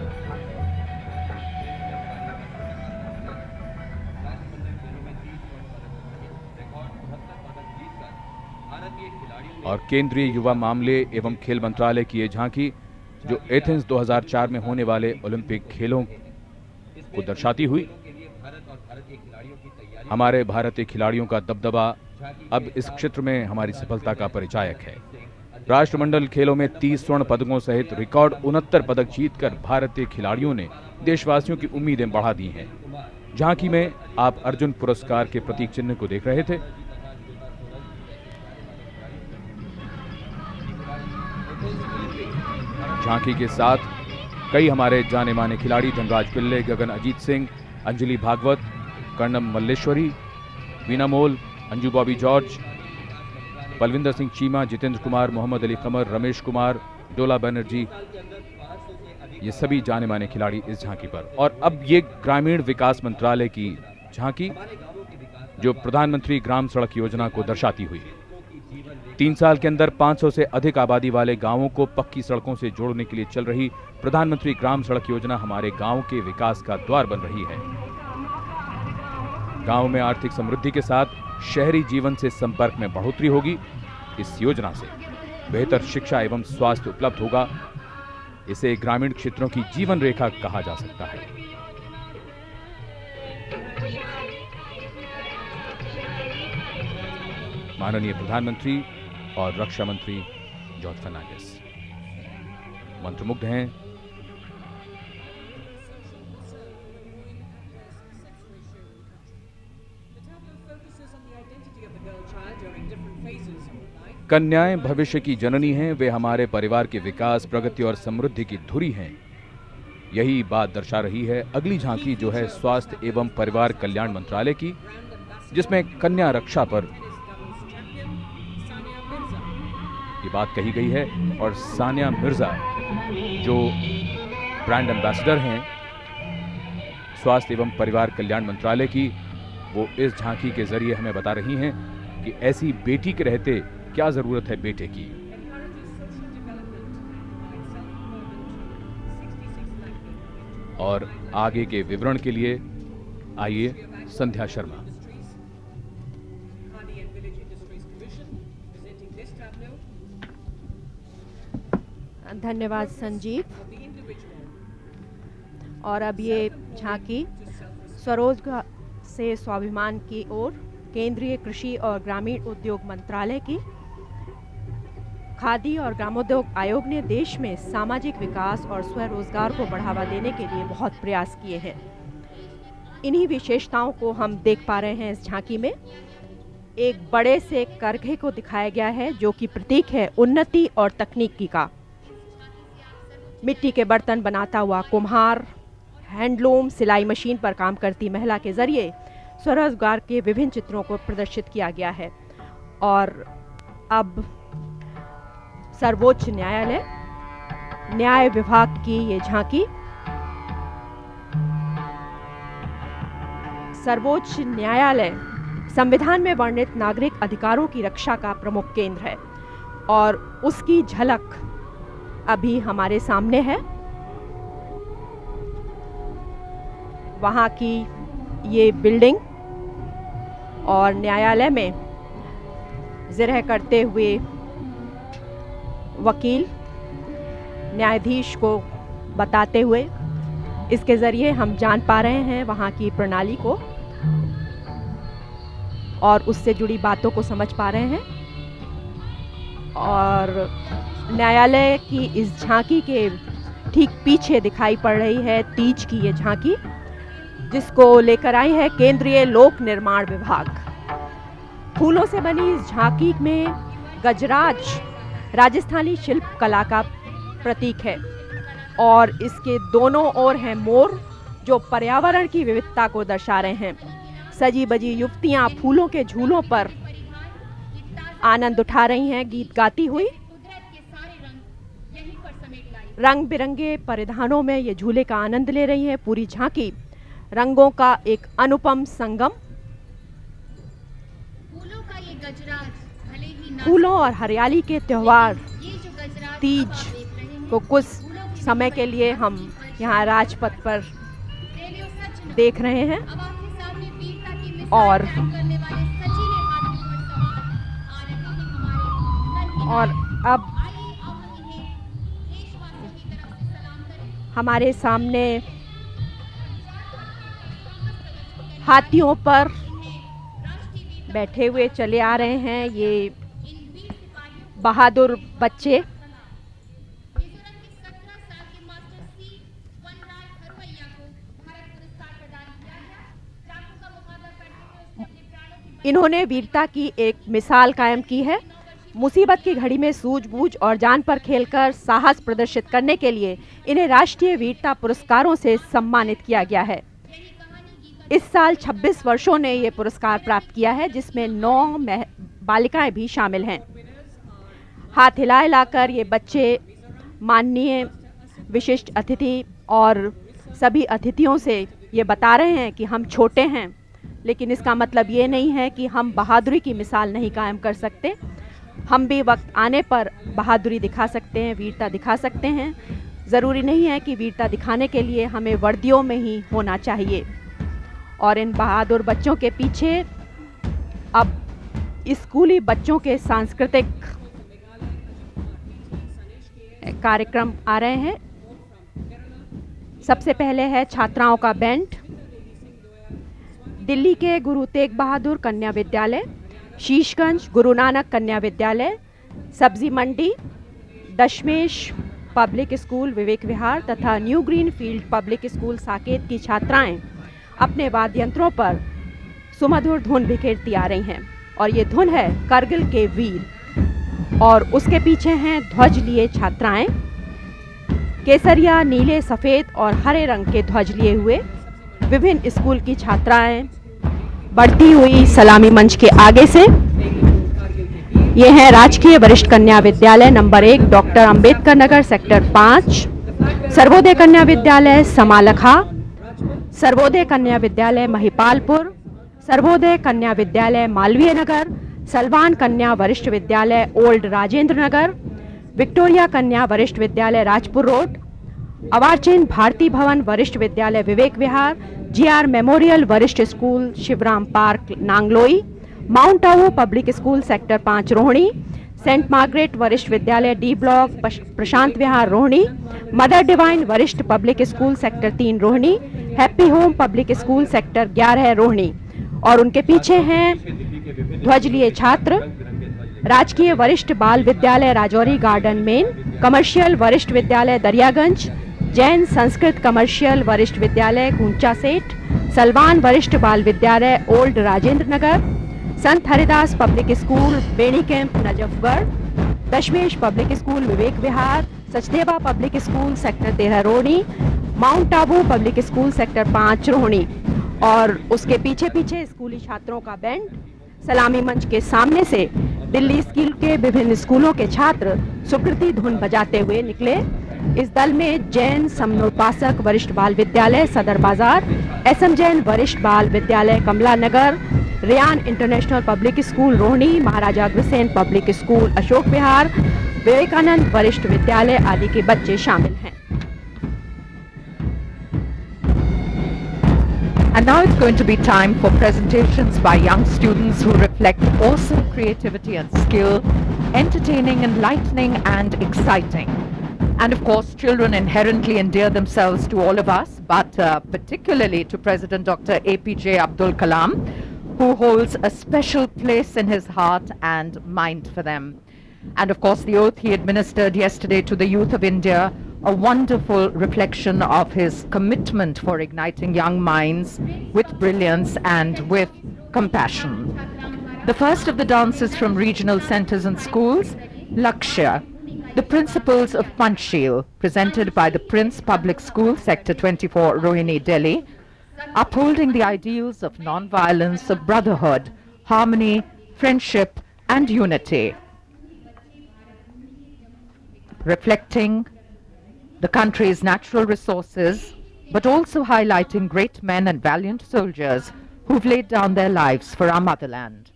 और केंद्रीय युवा मामले एवं खेल मंत्रालय की यह झांकी, जो एथेंस 2004 में होने वाले ओलंपिक खेलों को दर्शाती हुई, हमारे भारतीय खिलाड़ियों का दबदबा अब इस क्षेत्र में हमारी सफलता का परिचायक है। राष्ट्रमंडल खेलों में 30 स्वर्ण पदकों सहित रिकॉर्ड 69 पदक जीतकर भारतीय खिलाड़ियों ने देशवासियों की उम्मीदें बढ़ा दी हैं। झांकी में आप अर्जुन पुरस्कार के प्रतीक चिन्ह को देख रहे थे। झांकी के साथ कई हमारे जाने माने खिलाड़ी धनराज पिल्ले, गगन अजीत सिंह, अंजलि भागवत, कर्णम मल्लेश्वरी, वीना मोल, अंजू बॉबी जॉर्ज, बलविंदर सिंह चीमा, जितेंद्र कुमार, मोहम्मद अली कमर, रमेश कुमार, डोला बनर्जी, ये सभी जाने माने खिलाड़ी इस झांकी पर। और अब ये ग्रामीण विकास मंत्रालय की झांकी, जो प्रधानमंत्री ग्राम सड़क योजना को दर्शाती हुई। 3 साल के अंदर 500 से अधिक आबादी वाले गांवों को पक्की सड़कों से जोड़ने के लिए चल रही प्रधानमंत्री ग्राम सड़क योजना हमारे गांव के विकास का द्वार बन रही है। गांव में आर्थिक समृद्धि के साथ शहरी जीवन से संपर्क में बढ़ोतरी होगी। इस योजना से बेहतर शिक्षा एवं स्वास्थ्य उपलब्ध होगा। इसे ग्रामीण क्षेत्रों की जीवन रेखा कहा जा सकता है। माननीय प्रधानमंत्री और रक्षा मंत्री जॉर्ज फर्नांडिस मंत्रमुग्ध हैं। कन्याएं भविष्य की जननी हैं। वे हमारे परिवार के विकास, प्रगति और समृद्धि की धुरी हैं। यही बात दर्शा रही है अगली झांकी, जो है स्वास्थ्य एवं परिवार कल्याण मंत्रालय की, जिसमें कन्या रक्षा पर ये बात कही गई है। और सानिया मिर्जा, जो ब्रांड एम्बेसडर हैं स्वास्थ्य एवं परिवार कल्याण मंत्रालय की, वो इस झांकी के जरिए हमें बता रही हैं कि ऐसी बेटी के रहते क्या जरूरत है बेटे की। और आगे के विवरण के लिए आइए संध्या शर्मा।
धन्यवाद संजीव। और अब ये झांकी स्वरोजगार से स्वाभिमान की ओर केंद्रीय कृषि और ग्रामीण उद्योग मंत्रालय की, खादी और ग्रामोद्योग आयोग ने देश में सामाजिक विकास और स्वरोजगार को बढ़ावा देने के लिए बहुत प्रयास किए हैं। इन्हीं विशेषताओं को हम देख पा रहे हैं इस झांकी में। एक बड़े से करघे को दिखाया गया है, जो कि प्रतीक है उन्नति और तकनीकी का। मिट्टी के बर्तन बनाता हुआ कुम्हार, हैंडलूम, सिलाई मशीन पर काम करती महिला के जरिए स्वरोजगार के विभिन्न चित्रों को प्रदर्शित किया गया है। और अब सर्वोच्च न्यायालय, न्याय विभाग की ये झांकी। सर्वोच्च न्यायालय संविधान में वर्णित नागरिक अधिकारों की रक्षा का प्रमुख केंद्र है और उसकी झलक अभी हमारे सामने है। वहाँ की ये बिल्डिंग और न्यायालय में जिरह करते हुए वकील न्यायाधीश को बताते हुए, इसके ज़रिए हम जान पा रहे हैं वहाँ की प्रणाली को और उससे जुड़ी बातों को समझ पा रहे हैं। और न्यायालय की इस झांकी के ठीक पीछे दिखाई पड़ रही है तीज की ये झांकी, जिसको लेकर आई है केंद्रीय लोक निर्माण विभाग। फूलों से बनी इस झांकी में गजराज राजस्थानी शिल्प कला का प्रतीक है और इसके दोनों ओर हैं मोर जो पर्यावरण की विविधता को दर्शा रहे हैं। सजी बजी युवतियां फूलों के झूलों पर आनंद उठा रही हैं गीत गाती हुई। रंग बिरंगे परिधानों में ये झूले का आनंद ले रही है। पूरी झांकी रंगों का एक अनुपम संगम। फूलों और हरियाली के त्योहार तीज को कुछ समय के लिए हम यहाँ राजपथ पर देख रहे हैं और अब हमारे सामने हाथियों पर बैठे हुए चले आ रहे हैं ये बहादुर बच्चे। इन्होंने वीरता की एक मिसाल कायम की है। मुसीबत की घड़ी में सूझबूझ और जान पर खेलकर साहस प्रदर्शित करने के लिए इन्हें राष्ट्रीय वीरता पुरस्कारों से सम्मानित किया गया है। इस साल 26 वर्षों ने ये पुरस्कार प्राप्त किया है, जिसमें 9 बालिकाएं भी शामिल हैं। हाथ हिलाकर ये बच्चे माननीय विशिष्ट अतिथि और सभी अतिथियों से ये बता रहे हैं कि हम छोटे हैं, लेकिन इसका मतलब ये नहीं है कि हम बहादुरी की मिसाल नहीं कायम कर सकते। हम भी वक्त आने पर बहादुरी दिखा सकते हैं, वीरता दिखा सकते हैं। ज़रूरी नहीं है कि वीरता दिखाने के लिए हमें वर्दियों में ही होना चाहिए। और इन बहादुर बच्चों के पीछे अब स्कूली बच्चों के सांस्कृतिक कार्यक्रम आ रहे हैं। सबसे पहले है छात्राओं का बैंड। दिल्ली के गुरु तेग बहादुर कन्या विद्यालय, शीशगंज गुरु नानक कन्या विद्यालय, सब्जी मंडी, दशमेश पब्लिक स्कूल विवेक विहार तथा new green field public school Saket की छात्राएं अपने वाद्य यंत्रों पर सुमधुर धुन बिखेरती आ रही हैं। और ये धुन है करगिल के वीर। और उसके पीछे हैं ध्वज लिए छात्राएं, केसरिया, नीले, सफ़ेद और हरे रंग के ध्वज लिए हुए विभिन्न स्कूल की छात्राएं बढ़ती हुई सलामी मंच के आगे से। ये है राजकीय वरिष्ठ कन्या विद्यालय number 1 doctor Ambedkar Nagar sector 5, Sarvodaya कन्या विद्यालय समालखा, सर्वोदय कन्या विद्यालय महिपालपुर, सर्वोदय कन्या विद्यालय मालवीय नगर, सलवान कन्या वरिष्ठ विद्यालय ओल्ड राजेंद्र नगर, विक्टोरिया कन्या वरिष्ठ विद्यालय राजपुर रोड, अवारचंद भारती भवन वरिष्ठ विद्यालय विवेक विहार, जीआर मेमोरियल वरिष्ठ school Shivram park Nangloi, mount Abu public school sector 5 Rohini, saint Margaret वरिष्ठ विद्यालय D block Prashant Vihar Rohini, mother divine वरिष्ठ public school sector 3 Rohini, happy home public school sector 11 Rohini. और उनके पीछे हैं ध्वज लिए छात्र राजकीय वरिष्ठ बाल विद्यालय राजौरी गार्डन मेन, कमर्शियल वरिष्ठ विद्यालय दरियागंज, जैन संस्कृत कमर्शियल वरिष्ठ विद्यालय कुंचा सेठ, सलवान वरिष्ठ बाल विद्यालय old Rajendra Nagar, Sant Haridas public school Beni camp Najafgarh, Dashmesh public school Vivek Vihar, Sachdeva public school sector 13 Rohini, mount Abu public school sector 5 Rohini. और उसके पीछे पीछे स्कूली छात्रों का बैंड सलामी मंच के सामने से दिल्ली स्कूल के विभिन्न स्कूलों के छात्र सुकृति धुन बजाते हुए निकले। इस दल में जैन समनोपासक वरिष्ठ बाल विद्यालय सदर बाजार, एसएम जैन वरिष्ठ बाल विद्यालय Kamla Nagar, Ryan international public school Rohini, Maharaja Agrasen public school Ashok Vihar, Vivekanand वरिष्ठ विद्यालय आदि के बच्चे शामिल हैं।
And now it's going to be time for presentations by young students who reflect awesome creativity and skill, entertaining, enlightening and exciting. And of course, children inherently endear themselves to all of us, but particularly to President Dr. APJ Abdul Kalam, who holds a special place in his heart and mind for them. And of course, the oath he administered yesterday to the youth of India, a wonderful reflection of his commitment for igniting young minds with brilliance and with compassion. The first of the dances from regional centers and schools, Lakshya, the principles of Panchsheel, presented by the Prince Public School, Sector 24, Rohini, Delhi, upholding the ideals of non-violence, of brotherhood, harmony, friendship, and unity, reflecting the country's natural resources, but also highlighting great men and valiant soldiers who've laid down their lives for our motherland.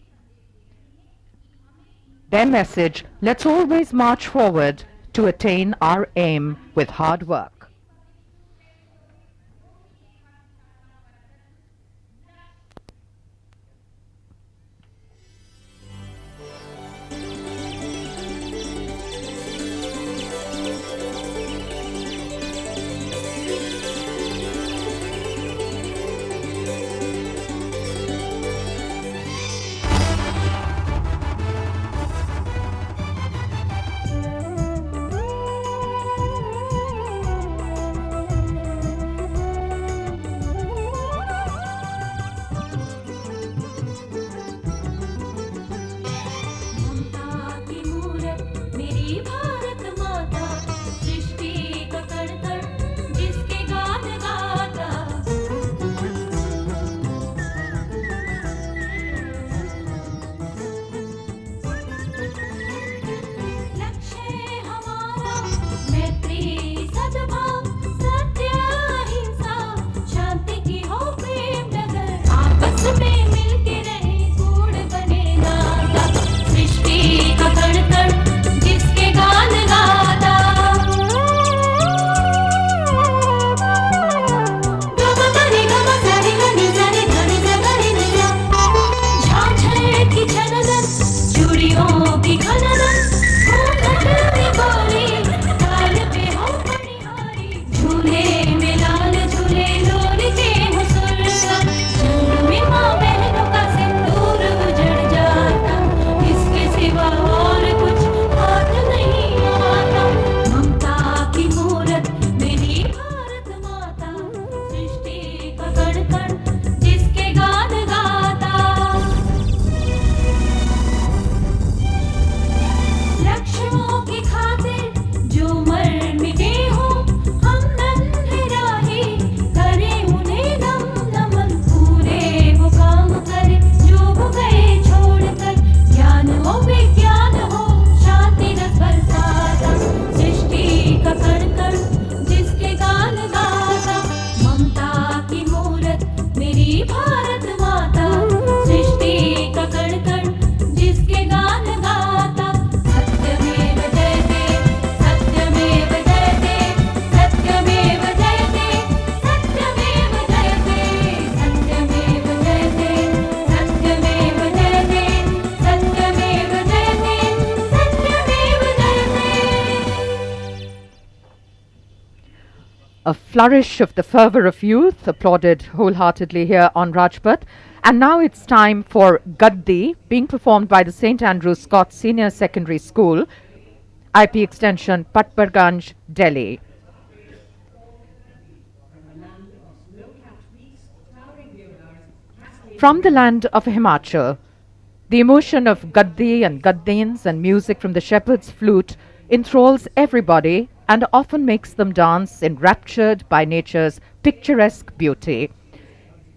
Their message, let's always march forward to attain our aim with hard work. A flourish of the fervour of youth, applauded wholeheartedly here on Rajpath. And now it's time for Gaddi, being performed by the St. Andrew Scott Senior Secondary School, IP Extension, Patparganj, Delhi. From the land of Himachal, the emotion of Gaddi and Gaddins and music from the shepherd's flute enthralls everybody and often makes them dance enraptured by nature's picturesque beauty.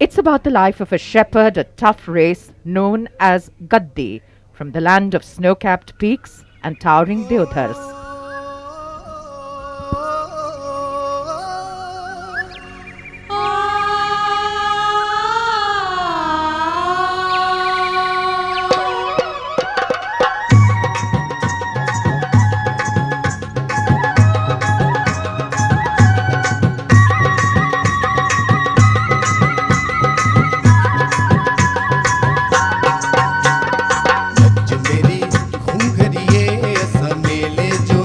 It's about the life of a shepherd, a tough race known as Gaddi, from the land of snow-capped peaks and towering deodars.
मेरी घूंघरिए समेले जो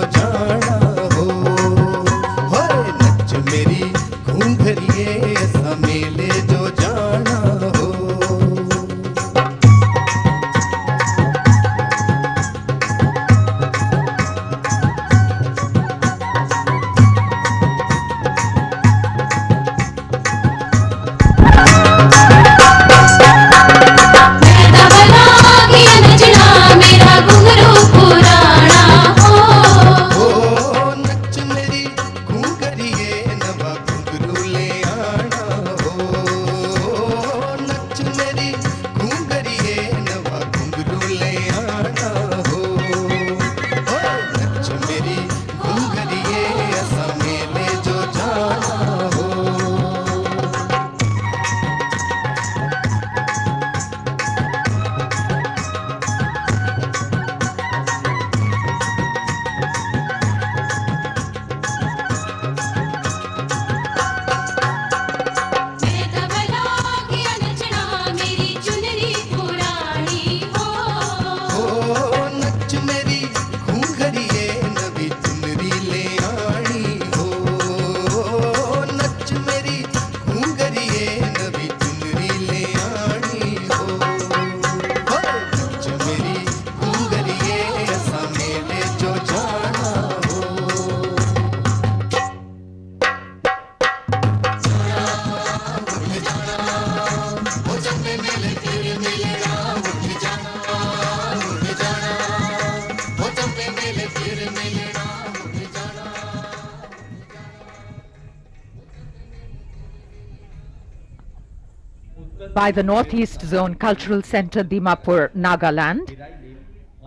by the Northeast Zone Cultural Center, Dimapur, Nagaland.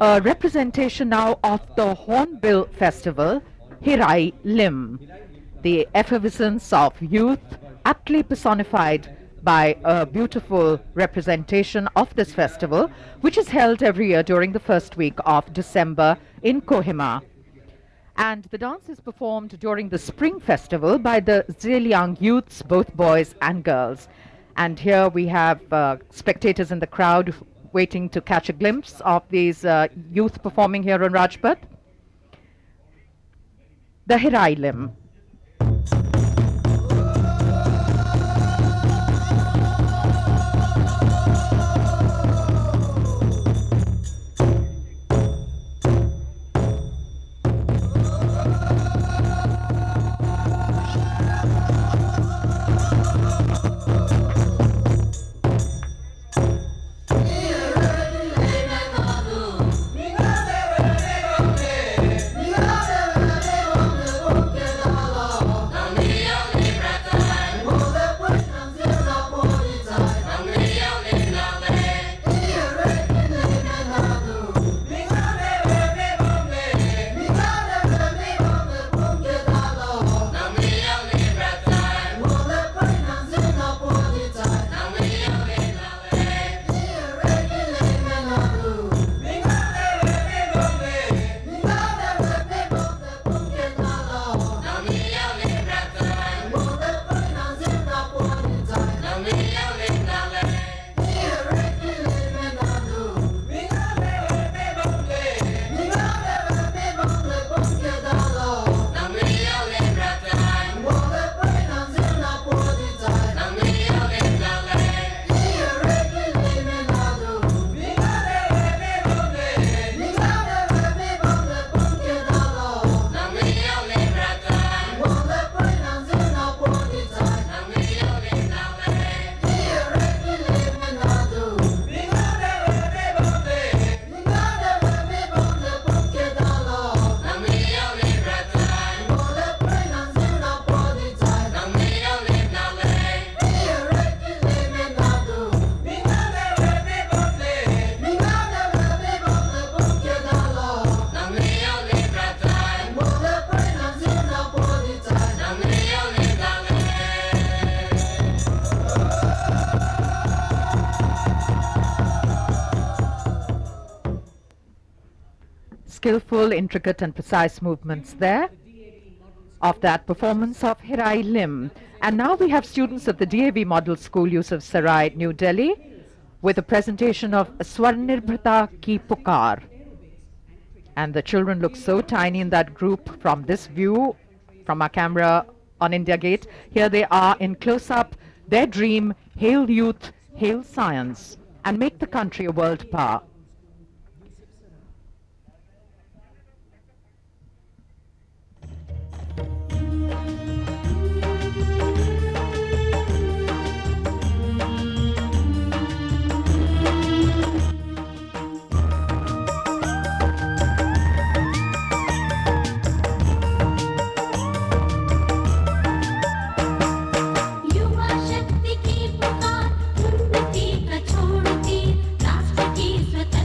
A representation now of the Hornbill Festival, Hirai Lim, the effervescence of youth, aptly personified by a beautiful representation of this festival, which is held every year during the first week of December in Kohima. And the dance is performed during the Spring Festival by the Zeliang youths, both boys and girls. And here we have spectators in the crowd waiting to catch a glimpse of these youth performing here on Rajpath. The Hirai Lim. Skillful, intricate and precise movements there of that performance of Hirai Lim. And now we have students of the DAV Model School, Yusuf Sarai, New Delhi, with a presentation of Swarnirbharta Ki Pukar. And the children look so tiny in that group from this view, from our camera on India Gate. Here they are in close-up. Their dream, hail youth, hail science, and make the country a world power.
युवा शक्ति की पुकार उन्नति का छोड़ती राष्ट्र की स्वतंत्रता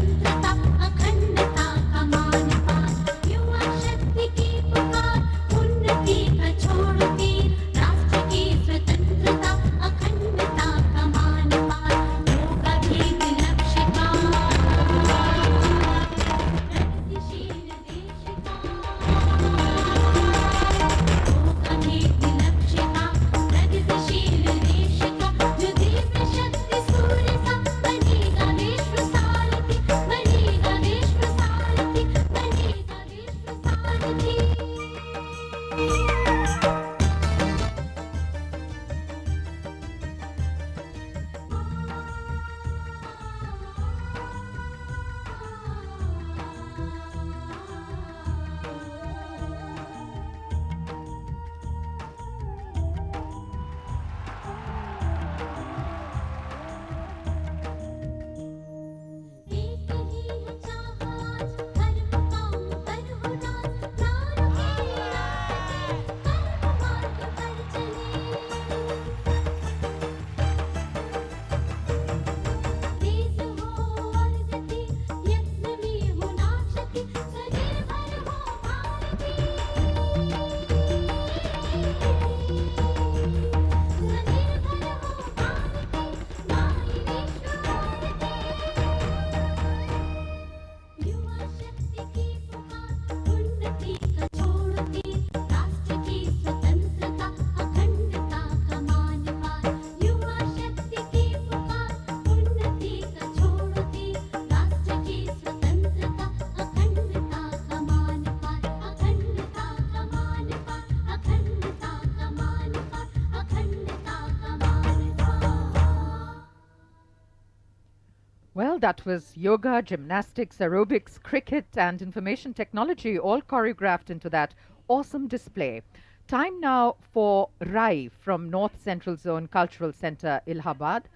Well, that was yoga, gymnastics, aerobics, cricket, and information technology all choreographed into that awesome display. Time now for Rai from North Central Zone Cultural Centre, Allahabad.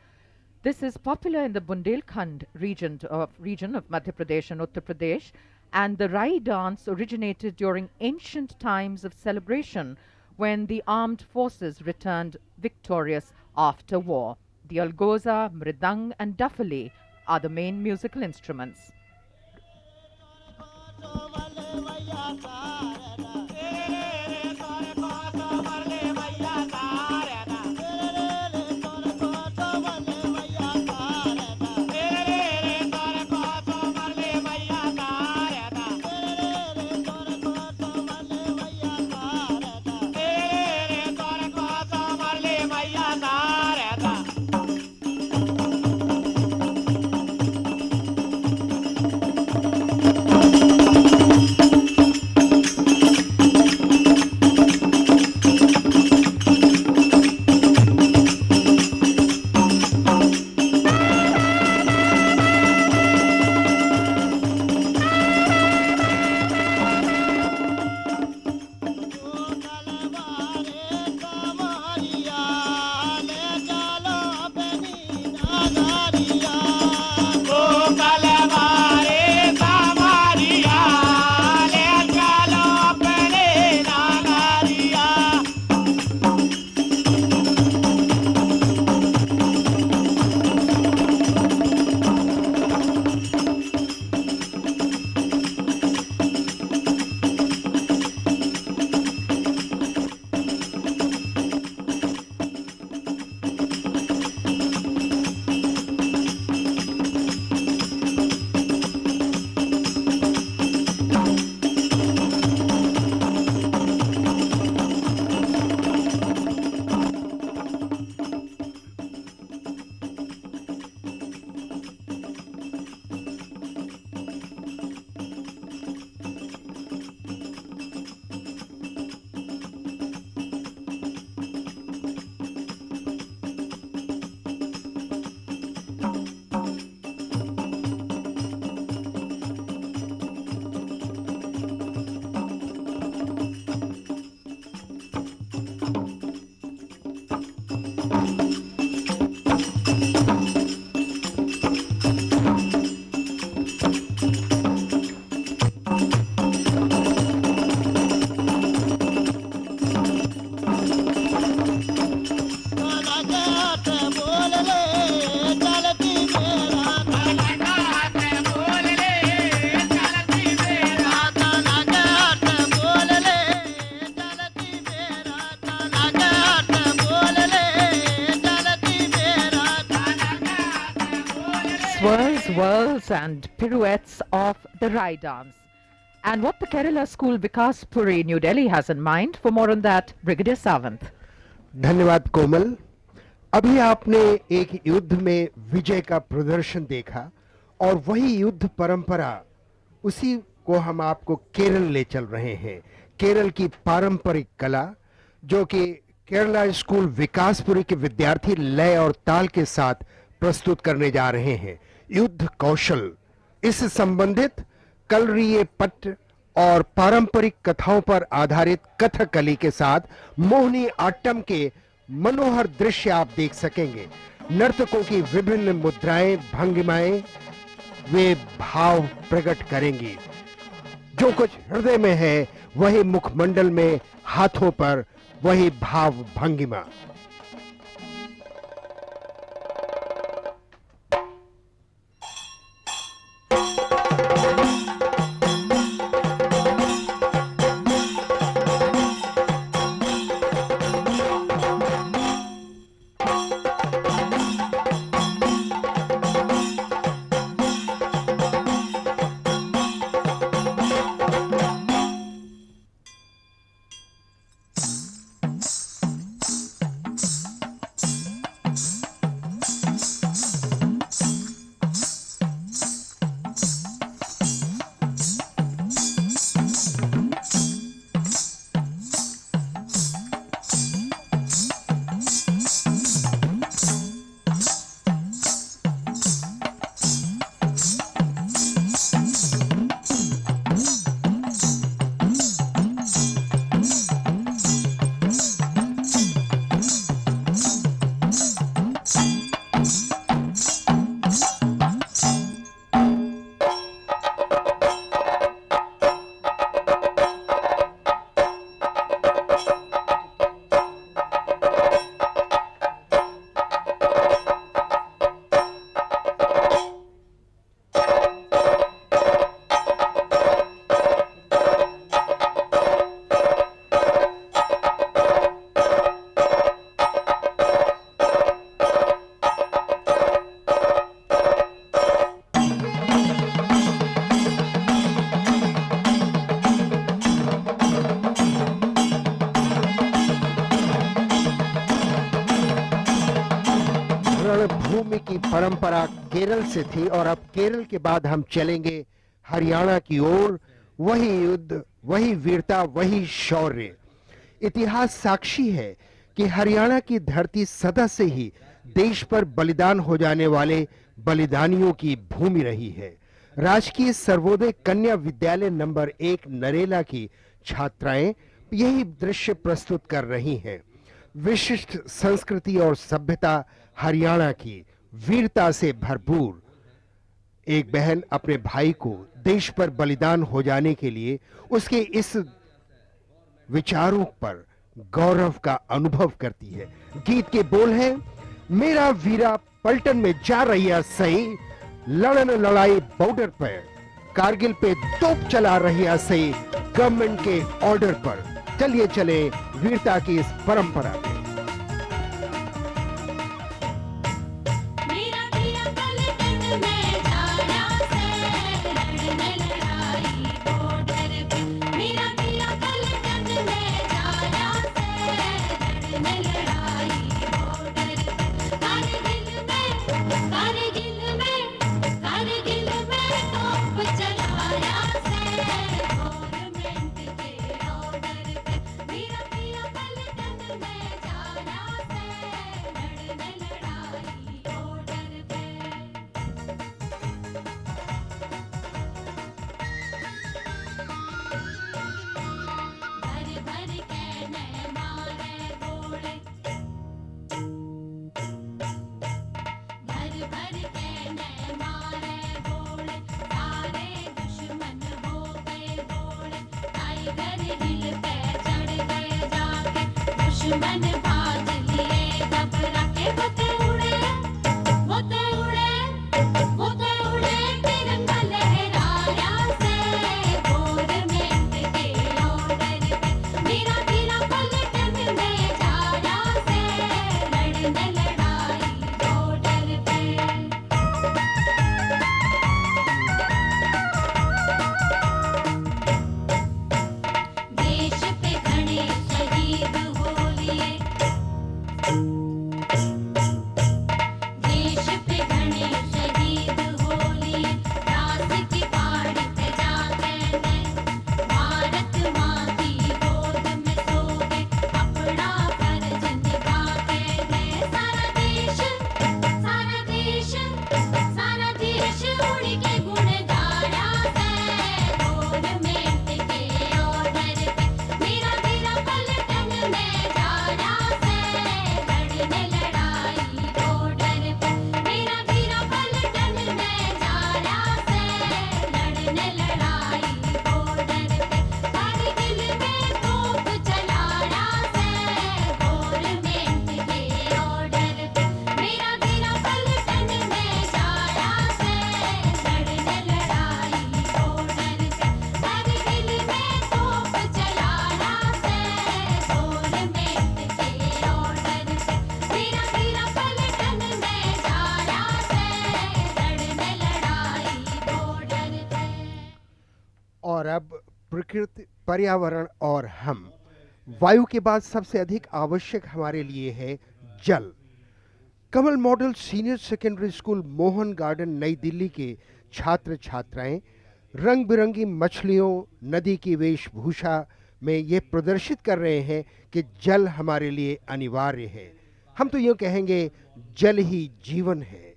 This is popular in the Bundelkhand region of Madhya Pradesh and Uttar Pradesh, and the Rai dance originated during ancient times of celebration when the armed forces returned victorious after war. The algoza, mridang, and dafali are the main musical instruments. Whirls and pirouettes of the Rai dance. And what the Kerala school Vikas Puri, New Delhi has in mind, for more on that, Brigadier Savant.
धन्यवाद कोमल। अभी आपने एक युद्ध में विजय का प्रदर्शन देखा और वही युद्ध परंपरा, उसी को हम आपको केरल ले चल रहे हैं। केरल की पारंपरिक कला जो कि केरला स्कूल विकासपुरी के विद्यार्थी लय और ताल के साथ प्रस्तुत करने जा रहे हैं। युद्ध कौशल, इस संबंधित कलरीय पट और पारंपरिक कथाओं पर आधारित कथकली के साथ मोहिनी आट्टम के मनोहर दृश्य आप देख सकेंगे। नर्तकों की विभिन्न मुद्राएं, भंगिमाएं वे भाव प्रकट करेंगी। जो कुछ हृदय में है वही मुखमंडल में, हाथों पर वही भाव भंगिमा। परंपरा केरल से थी और अब केरल के बाद हम चलेंगे हरियाणा की ओर। वही युद्ध, वही वीरता, वही शौर्य। इतिहास साक्षी है कि हरियाणा की धरती सदा से ही देश पर बलिदान हो जाने वाले बलिदानियों की भूमि रही है। राजकीय सर्वोदय कन्या विद्यालय नंबर 1 नरेला की छात्राएं यही दृश्य प्रस्तुत कर रही हैं। विशिष्ट संस्कृति और सभ्यता हरियाणा की वीरता से भरपूर। एक बहन अपने भाई को देश पर बलिदान हो जाने के लिए उसके इस विचारों पर गौरव का अनुभव करती है। गीत के बोल हैं, मेरा वीरा पलटन में जा रही है सही, लड़न लड़ाई बॉर्डर पर, कारगिल पे तोप चला रही है सही, गवर्नमेंट के ऑर्डर पर। चलिए चले वीरता की इस परंपरा में। और अब प्रकृति, पर्यावरण और हम। वायु के बाद सबसे अधिक आवश्यक हमारे लिए है जल। Kamal model senior secondary school Mohan garden Nai Delhi के छात्र छात्राएं रंग बिरंगी मछलियों, नदी की वेशभूषा में ये प्रदर्शित कर रहे हैं कि जल हमारे लिए अनिवार्य है। हम तो यूँ कहेंगे जल ही जीवन है।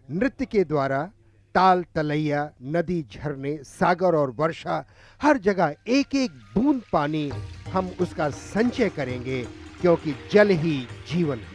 नृत्य के द्वारा ताल तलैया, नदी, झरने, सागर और वर्षा, हर जगह एक एक बूंद पानी हम उसका संचय करेंगे, क्योंकि जल ही जीवन है।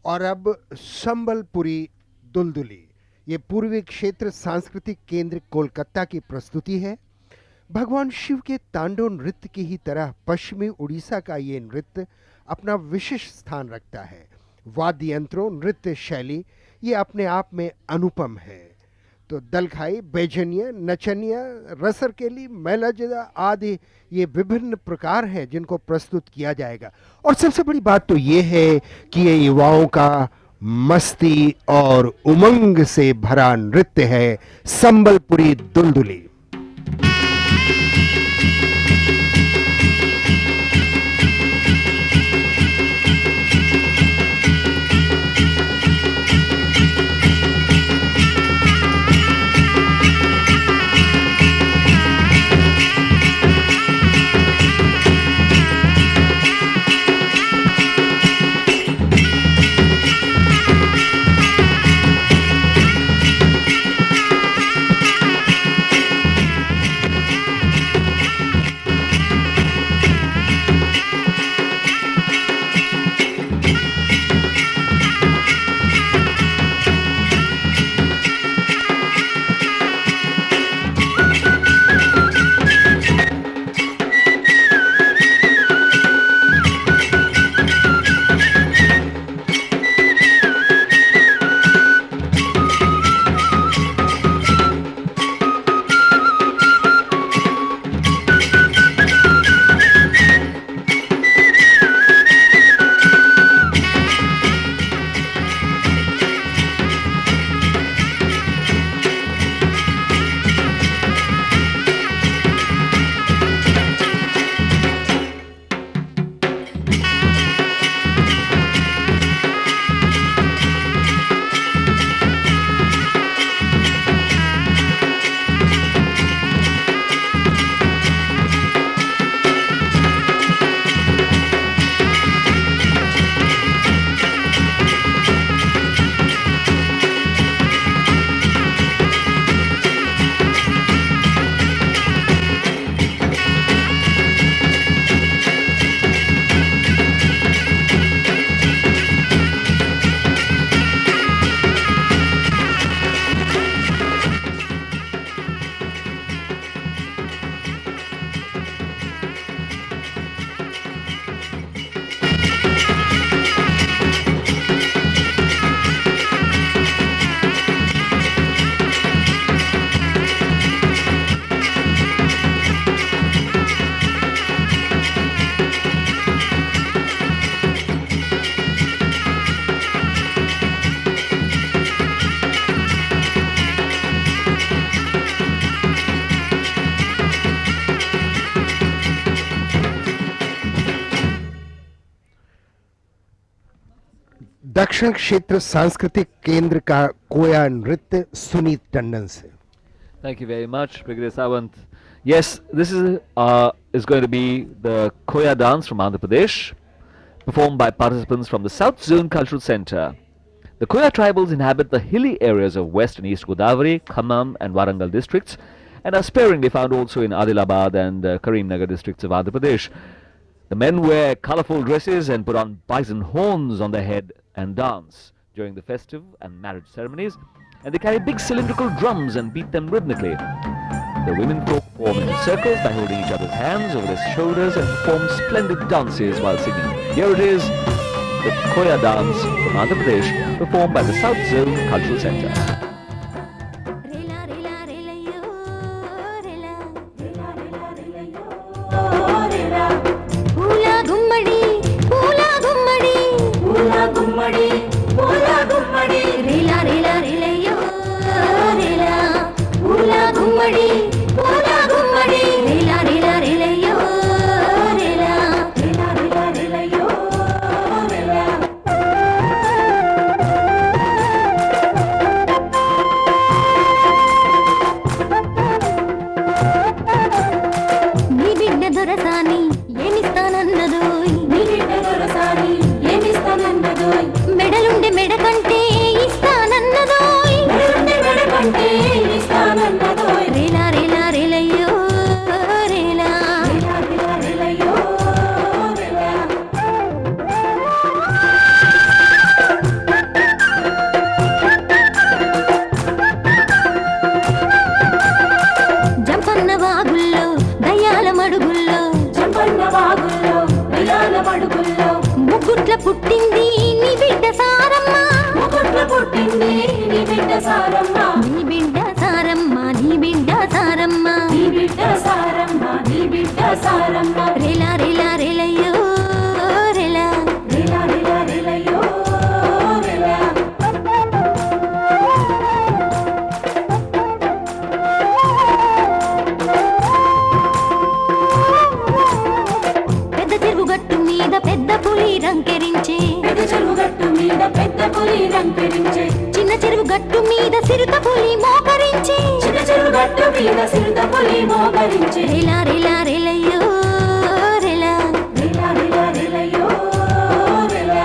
और अब संबलपुरी दुलदुली, ये पूर्वी क्षेत्र सांस्कृतिक केंद्र कोलकाता की प्रस्तुति है। भगवान शिव के तांडव नृत्य की ही तरह पश्चिमी उड़ीसा का ये नृत्य अपना विशिष्ट स्थान रखता है। वाद्य यंत्रों, नृत्य शैली ये अपने आप में अनुपम है। तो दलखाई, बेजनिया, नचनिया, रसरकेली, मैलाजदा आदि ये विभिन्न प्रकार हैं जिनको प्रस्तुत किया जाएगा। और सबसे बड़ी बात तो ये है कि ये युवाओं का मस्ती और उमंग से भरा नृत्य है संबलपुरी दुलदुली। दक्षिण क्षेत्र सांस्कृतिक केंद्र का कोया नृत्य सुनीत टंडन से।
Thank you very much, Brigadier Sawant. Yes, this is going to be the Koya dance from Andhra Pradesh, performed by participants from the South Zone Cultural Center. The Koya tribals inhabit the hilly areas of West and East Godavari, Kalam and Warangal districts, and are sparingly found also in Adilabad and Karimnagar districts of Andhra Pradesh. The men wear colorful dresses and put on bison horns on their head and dance during the festive and marriage ceremonies, and they carry big cylindrical drums and beat them rhythmically. The women folk form in circles by holding each other's hands over their shoulders and perform splendid dances while singing. Here it is, the Koya dance from Andhra Pradesh, performed by the South Zone Cultural Center.
Pula gummadi, ప్రసారమ్మ Rela Rela రేలయ్యో Rela Rela Rela రేలయ్యో Rela పెద్ద చెరువు గట్టు మీద పెద్ద పులి రంకెరించే పెద్ద చెరువు గట్టు మీద పెద్ద పులి రంకెరించే చిన్న చెరువు గట్టు మీద సిరుత పులి మోకరించే చిన్న చెరువు గట్టు మీద సిరుత పులి మోకరించే Rela Rela రేలయ్యో Rela Rela Rela రేలయ్యో Rela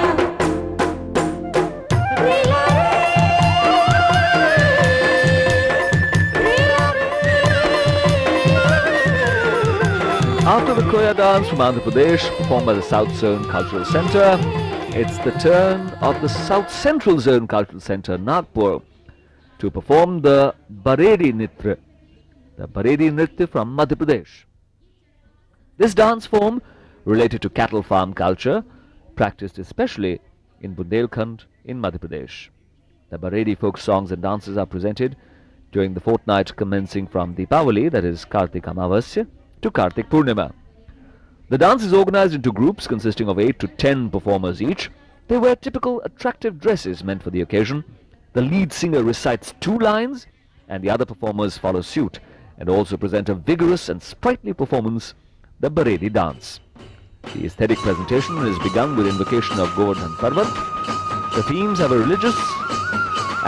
Rela
After the Koya dance from Andhra Pradesh, performed by the South Zone Cultural Centre, it's the turn of the South Central Zone Cultural Centre, Nagpur, to perform the Bharati Nritya, from Madhya Pradesh. This dance form, related to cattle farm culture, practiced especially in Bundelkhand in Madhya Pradesh. The Bharati folk songs and dances are presented during the fortnight commencing from Deepavali, that is Kartik Amavasya, to Kartik Purnima. The dance is organized into groups consisting of 8 to 10 performers each. They wear typical attractive dresses meant for the occasion. The lead singer recites 2 lines and the other performers follow suit and also present a vigorous and sprightly performance, the Bharati dance. The aesthetic presentation is begun with invocation of Govardhan Parvat. The themes have a religious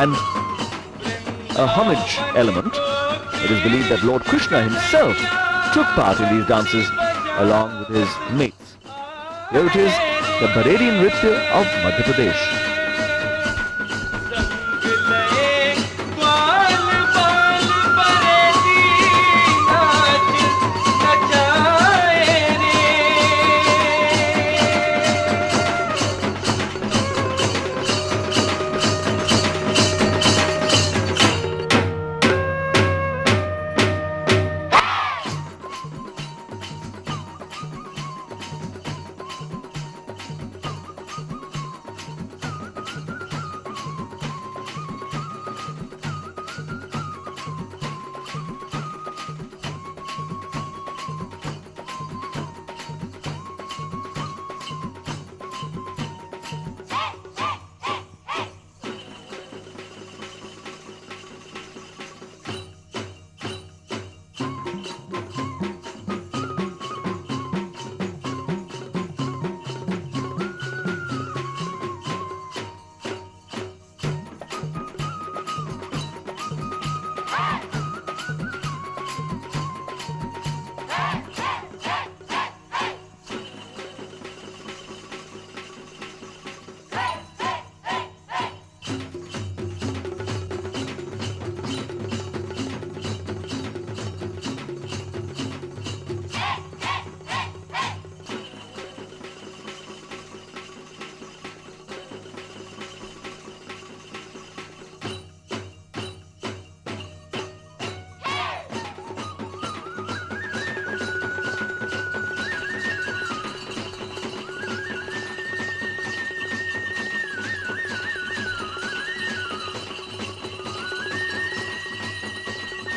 and a homage element. It is believed that Lord Krishna himself took part in these dances along with his mates. Here it is, the Bharati Nritya of Madhya Pradesh.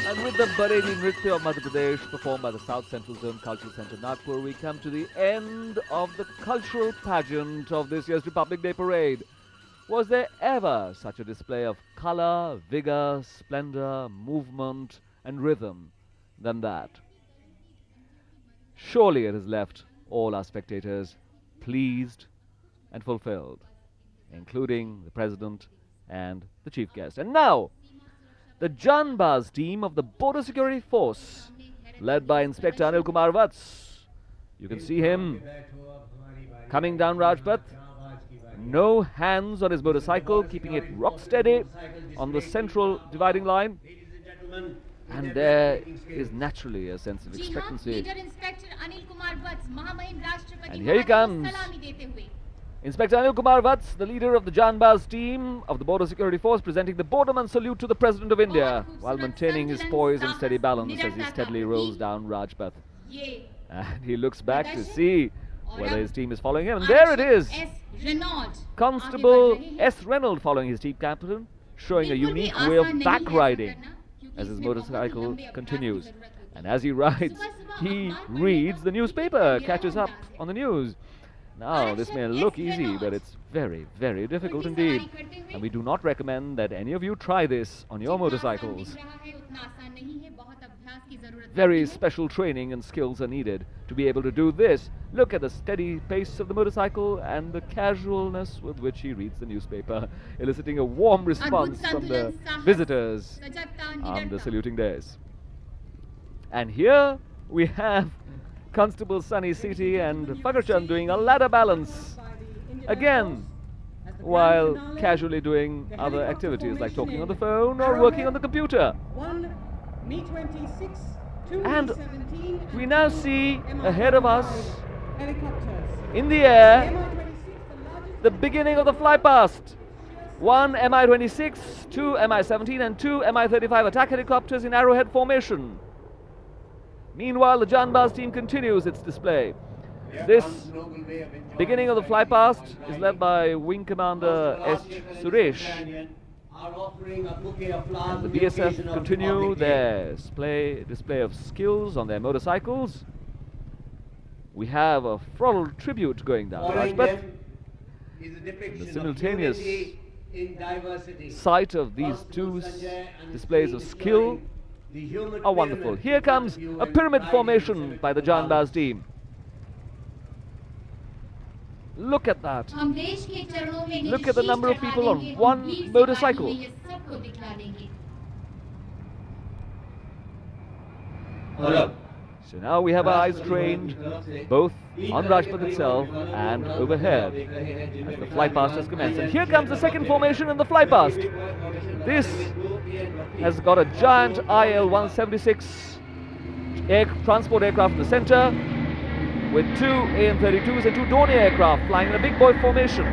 And with the Bharati Nritya of Madhya Pradesh, performed by the South Central Zone Cultural Centre, Nagpur, we come to the end of the cultural pageant of this year's Republic Day Parade. Was there ever such a display of colour, vigour, splendour, movement and rhythm than that? Surely it has left all our spectators pleased and fulfilled, including the President and the Chief Guest. And now, the Janbaz team of the Border Security Force, led by Inspector Anil Kumar Vats. You can see him coming down Rajpath. No hands on his motorcycle, keeping it rock steady on the central dividing line. And there is naturally a sense of expectancy. And here he comes. Inspector Anil Kumar Vats, the leader of the Janbaz team of the Border Security Force, presenting the borderman salute to the President of India while maintaining his poise and steady balance as he steadily rolls down Rajpath. And he looks back to see whether his team is following him. And there it is! Constable S. Reynolds following his team captain, showing a unique way of back riding as his motorcycle continues. And as he rides, he reads the newspaper, catches up on the news. Now, this may look easy, but it's very, very difficult indeed. And we do not recommend that any of you try this on your motorcycles. Very special training and skills are needed to be able to do this. Look at the steady pace of the motorcycle and the casualness with which he reads the newspaper, eliciting a warm response from the visitors on the saluting days. And here we have Constable Sunny Sethi and Fagarchand doing a ladder balance again, while casually doing other activities like talking on the phone or working on the computer. And we now see ahead of us in the air the beginning of the flypast. 1 Mi-26, 2 Mi-17 and 2 Mi-35 attack helicopters in arrowhead formation. Meanwhile, the Janbaz team continues its display. This beginning of the flypast is led by Wing Commander S. Suresh. And the BSF continue their display of skills on their motorcycles. We have a floral tribute going down, Rajpath. The simultaneous sight of these two displays of skill are wonderful. Here comes a pyramid formation by the Janbaz team. Look at that. Look at the number of people on one motorcycle. So now we have our eyes trained both on Rajpath itself and overhead as the flypast has commenced. And here comes the second formation in the flypast. This has got a giant IL-176 transport aircraft in the center, with 2 AN-32s and 2 Dornier aircraft flying in a big boy formation.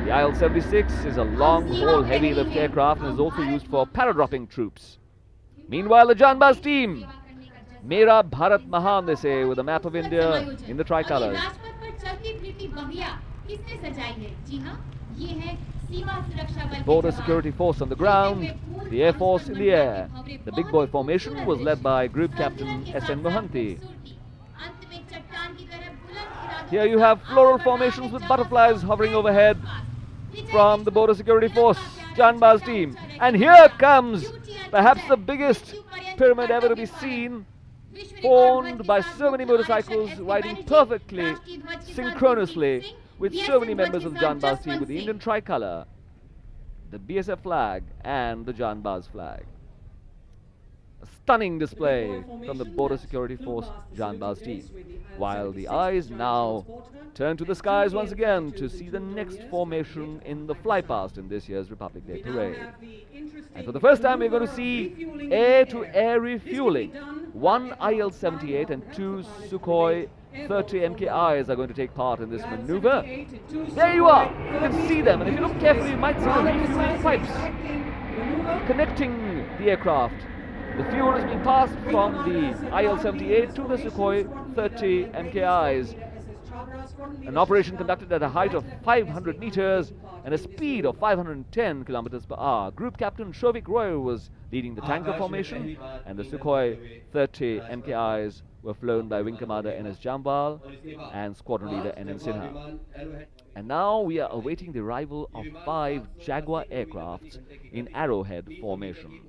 The IL-76 is a long-haul heavy-lift aircraft and is also used for paradropping troops. Meanwhile, the Janbaz team, Mera Bharat Mahan, they say, with a map of India in the tricolors. Border security force on the ground, the Air Force in the air. The big boy formation was led by Group Captain S.N. Mohanty. Here you have floral formations with butterflies hovering overhead from the Border Security Force, Janbaz team. And here comes perhaps the biggest pyramid ever to be seen, formed by so many motorcycles riding perfectly, synchronously, with so many members of the Janbaz team with the Indian tricolour, the BSF flag and the Janbaz flag. A stunning display from the Border Security Force Janbaz team, while the eyes now turn to the skies once again to see the next formation in the flypast in this year's Republic Day Parade. And for the first time we're going to see air-to-air refueling. 1 IL-78 and 2 Sukhoi 30 MKIs are going to take part in this maneuver. There you are! You can see them, and if you look carefully you might see the refueling pipes connecting the aircraft. The fuel is being passed from the IL-78 to the Sukhoi 30 MKIs. An operation conducted at a height of 500 meters and a speed of 510 kilometers per hour. Group Captain Shovik Roy was leading the tanker formation, and the Sukhoi 30 MKIs were flown by Wing Commander N.S. Jambal and Squadron Leader N.N. Sinha. And now we are awaiting the arrival of 5 Jaguar aircrafts in arrowhead formation.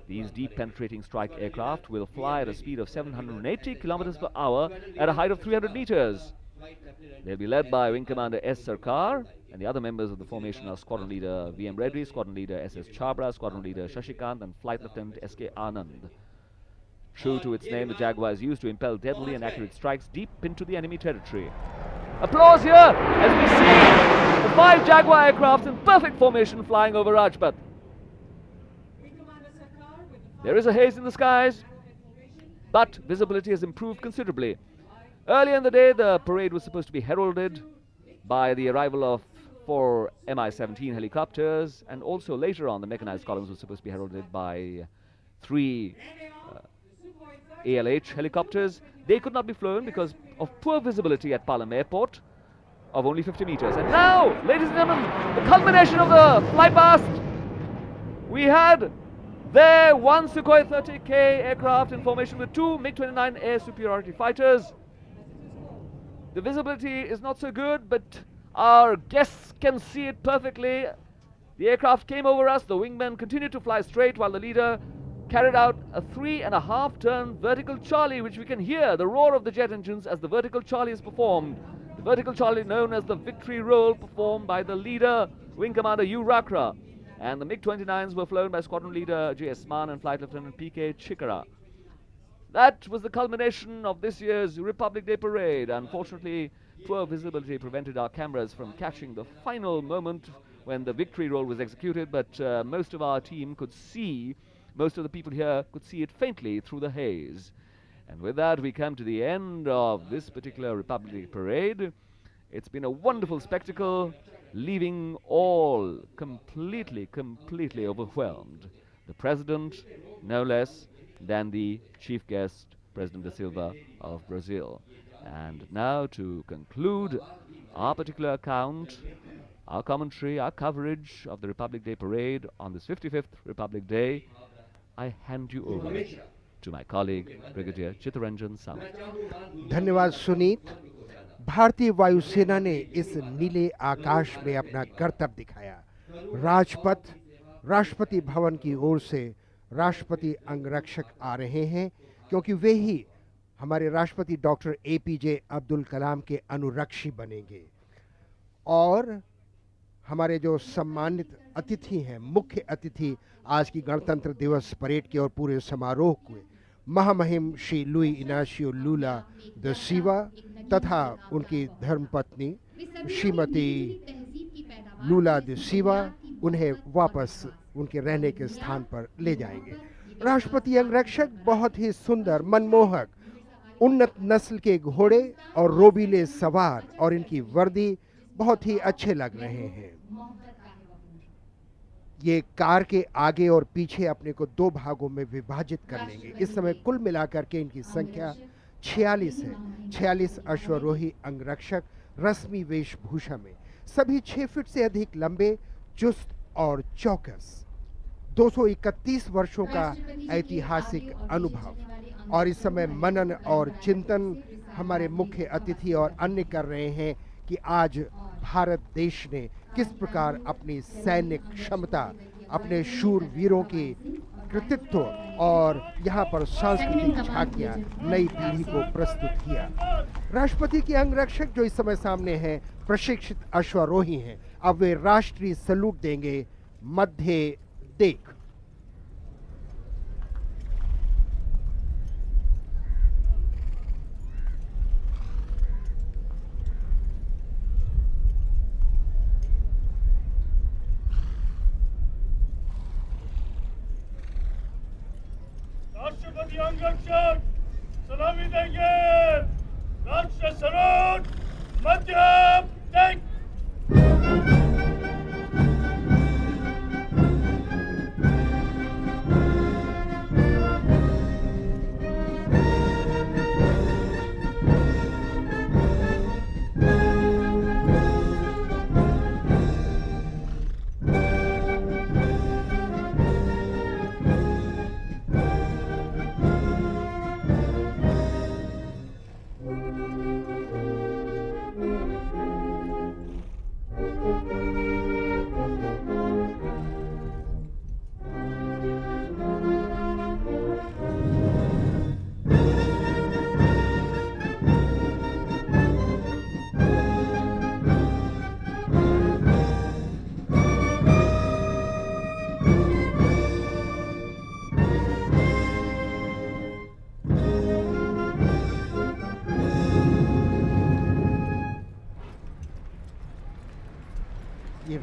These deep penetrating strike aircraft will fly at a speed of 780 kilometers per hour at a height of 300 meters. They'll be led by Wing Commander S. Sarkar, and the other members of the formation are Squadron Leader V.M. Reddy, Squadron Leader S.S. Chabra, Squadron Leader Shashikant, and Flight Lieutenant S.K. Anand. True to its name, the Jaguar is used to impel deadly and accurate strikes deep into the enemy territory. Applause here as we see the 5 Jaguar aircraft in perfect formation flying over Rajpath. There is a haze in the skies, but visibility has improved considerably. Earlier in the day, the parade was supposed to be heralded by the arrival of 4 Mi-17 helicopters, and also later on the mechanized columns were supposed to be heralded by 3 ALH helicopters. They could not be flown because of poor visibility at Palam Airport of only 50 meters. And now, ladies and gentlemen, the culmination of the flypast. We had There, one Sukhoi 30K aircraft in formation with two MiG-29 air superiority fighters. The visibility is not so good, but our guests can see it perfectly. The aircraft came over us, the wingmen continued to fly straight while the leader carried out a 3.5 turn vertical Charlie, which we can hear the roar of the jet engines as the vertical Charlie is performed. The vertical Charlie known as the victory roll, performed by the leader, Wing Commander U. Rakra. And the MiG-29s were flown by Squadron Leader J.S. Mann and Flight Lieutenant P.K. Chikara. That was the culmination of this year's Republic Day Parade. Unfortunately, poor visibility prevented our cameras from catching the final moment when the victory roll was executed, but most of our team could see, most of the people here could see it faintly through the haze. And with that, we come to the end of this particular Republic Day Parade. It's been a wonderful spectacle, leaving all completely overwhelmed. The President, no less than the chief guest, President da Silva of Brazil. And now, to conclude our particular account, our commentary, our coverage of the Republic Day Parade on this 55th Republic Day, I hand you over to my colleague, Brigadier Chittaranjan Sawant.
धन्यवाद सुनीत। भारतीय वायुसेना ने इस नीले आकाश में अपना करतब दिखाया। राजपथ राष्ट्रपति भवन की ओर से राष्ट्रपति अंगरक्षक आ रहे हैं, क्योंकि वे ही हमारे राष्ट्रपति डॉक्टर APJ अब्दुल कलाम के अनुरक्षी बनेंगे। और हमारे जो सम्मानित अतिथि हैं, मुख्य अतिथि आज की गणतंत्र दिवस परेड के और पूरे समारोह के महामहिम श्री लुई इनाशियो लूला द सिल्वा तथा उनकी धर्मपत्नी श्रीमती लूला द सिल्वा उन्हें वापस उनके रहने के स्थान पर ले जाएंगे। राष्ट्रपति अंगरक्षक बहुत ही सुंदर, मनमोहक, उन्नत नस्ल के घोड़े और रोबीले सवार और इनकी वर्दी बहुत ही अच्छे लग रहे हैं। ये कार के आगे और पीछे अपने को दो भागों में विभाजित कर लेंगे। इस समय कुल मिलाकर के इनकी संख्या 46 है। 46 अश्वारोही अंगरक्षक रस्मी वेशभूषा में, सभी 6 फीट से अधिक लंबे, चुस्त और चौकस। 231 वर्षों का ऐतिहासिक अनुभव और इस समय मनन और चिंतन हमारे मुख्य अतिथि और अन्य कर रहे हैं कि आज भारत देश ने किस प्रकार अपनी सैन्य क्षमता, अपने शूर वीरों की कृतित्व और यहाँ पर सांस्कृतिक झांकियाँ नई पीढ़ी को प्रस्तुत किया। राष्ट्रपति के अंगरक्षक जो इस समय सामने हैं, प्रशिक्षित अश्वारोही हैं। अब वे राष्ट्रीय सलूट देंगे। मध्य देख।
राष्ट्रपति अंगरक्षक सलामी देंगे। राष्ट्र सलूट। मध्य देख।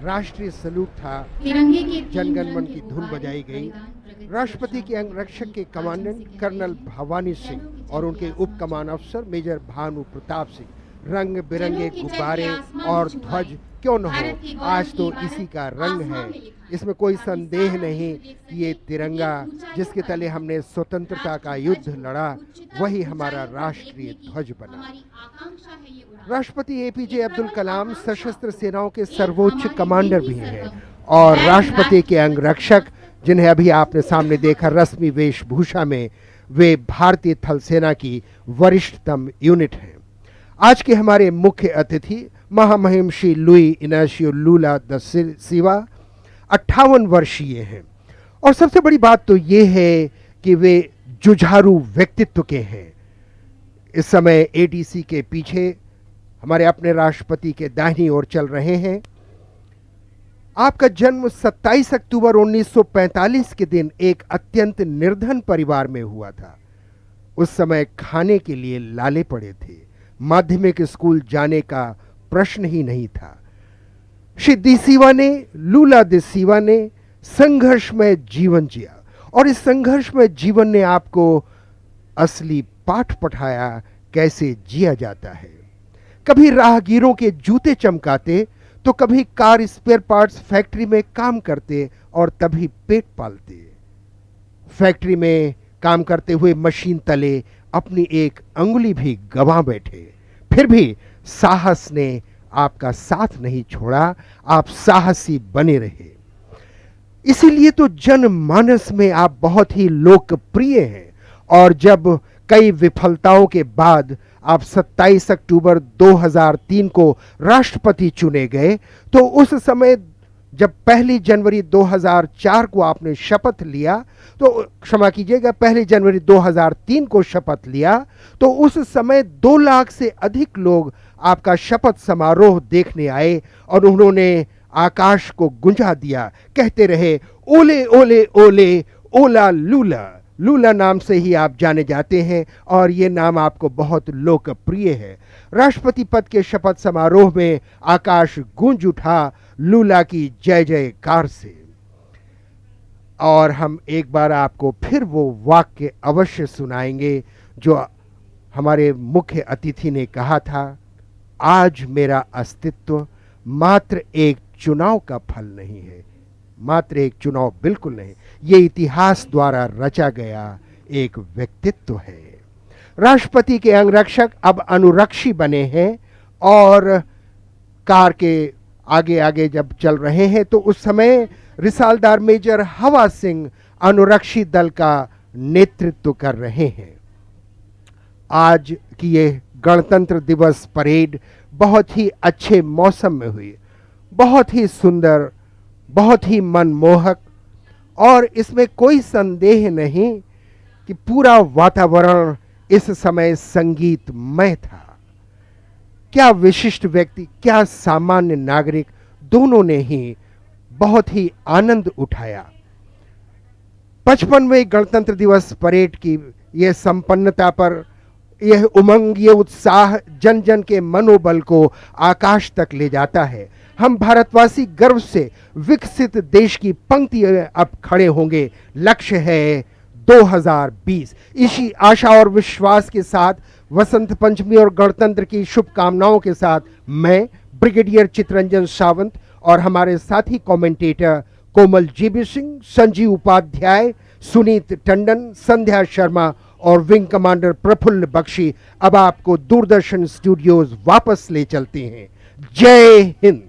राष्ट्रीय सलूट था। जनगणमन की धुन बजाई गई। राष्ट्रपति के अंगरक्षक के कमांडेंट कर्नल भवानी सिंह और उनके उप कमान अफसर मेजर भानु प्रताप सिंह रंग बिरंगे गुब्बारे और ध्वज क्यों न हो, आज तो इसी का रंग है। इसमें कोई संदेह नहीं कि ये तिरंगा जिसके तले हमने स्वतंत्रता का युद्ध लड़ा, वही हमारा राष्ट्रीय ध्वज बना। राष्ट्रपति APJ अब्दुल कलाम सशस्त्र सेनाओं के सर्वोच्च कमांडर भी हैं और राष्ट्रपति के अंगरक्षक जिन्हें अभी आपने सामने देखा रस्मी वेशभूषा में, वे भारतीय थल सेना की वरिष्ठतम यूनिट हैं। आज के हमारे मुख्य अतिथि महामहिम श्री लुई इनाशियो लूला द सिल्वा 58 वर्षीय हैं और सबसे बड़ी बात तो ये है कि वे जुझारू व्यक्तित्व के हैं। इस समय एटीसी के पीछे हमारे अपने राष्ट्रपति के दाहिनी ओर चल रहे हैं। आपका जन्म 27 अक्टूबर 1945 के दिन एक अत्यंत निर्धन परिवार में हुआ था। उस समय खाने के लिए लाले पड़े थे, माध्यमिक स्कूल जाने का प्रश्न ही नहीं था। श्री दिसिवा ने, लूला दिसिवा ने संघर्षमय जीवन जिया और इस संघर्षमय जीवन ने आपको असली पाठ पढ़ाया कैसे जिया जाता है। कभी राहगीरों के जूते चमकाते तो कभी कार स्पेयर पार्ट्स फैक्ट्री में काम करते और तभी पेट पालते। फैक्ट्री में काम करते हुए मशीन तले अपनी एक अंगुली भी गंवा बैठे, फिर भी साहस ने आपका साथ नहीं छोड़ा, आप साहसी बने रहे। इसीलिए तो जनमानस में आप बहुत ही लोकप्रिय हैं और जब कई विफलताओं के बाद आप 27 अक्टूबर 2003 को राष्ट्रपति चुने गए तो उस समय जब 1 जनवरी 2004 को आपने शपथ लिया, तो क्षमा कीजिएगा 1 जनवरी 2003 को शपथ लिया, तो उस समय 2 लाख से अधिक लोग आपका शपथ समारोह देखने आए और उन्होंने आकाश को गुंजा दिया, कहते रहे ओले ओले ओले ओला लूला। लूला नाम से ही आप जाने जाते हैं और ये नाम आपको बहुत लोकप्रिय है। राष्ट्रपति पद के शपथ समारोह में आकाश गूंज उठा लूला की जय जयकार से। और हम एक बार आपको फिर वो वाक्य अवश्य सुनाएंगे जो हमारे मुख्य अतिथि ने कहा था, आज मेरा अस्तित्व मात्र एक चुनाव का फल नहीं है, मात्र एक चुनाव बिल्कुल नहीं, ये इतिहास द्वारा रचा गया एक व्यक्तित्व है। राष्ट्रपति के अंगरक्षक अब अनुरक्षी बने हैं और कार के आगे आगे जब चल रहे हैं तो उस समय रिसालदार मेजर हवा सिंह अनुरक्षी दल का नेतृत्व कर रहे हैं। आज की ये गणतंत्र दिवस परेड बहुत ही अच्छे मौसम में हुई, बहुत ही सुंदर, बहुत ही मनमोहक और इसमें कोई संदेह नहीं कि पूरा वातावरण इस समय संगीतमय था। क्या विशिष्ट व्यक्ति, क्या सामान्य नागरिक, दोनों ने ही बहुत ही आनंद उठाया। 55वें गणतंत्र दिवस परेड की यह संपन्नता पर यह उमंग, ये उत्साह जन जन के मनोबल को आकाश तक ले जाता है। हम भारतवासी गर्व से विकसित देश की पंक्ति अब खड़े होंगे। लक्ष्य है 2020। इसी आशा और विश्वास के साथ वसंत पंचमी और गणतंत्र की शुभकामनाओं के साथ मैं ब्रिगेडियर चितरंजन सावंत और हमारे साथी कमेंटेटर कोमल जीबी सिंह, संजीव उपाध्याय, सुनीत टंडन, संध्या शर्मा और विंग कमांडर प्रफुल्ल बख्शी अब आपको दूरदर्शन स्टूडियोज वापस ले चलते हैं। जय हिंद।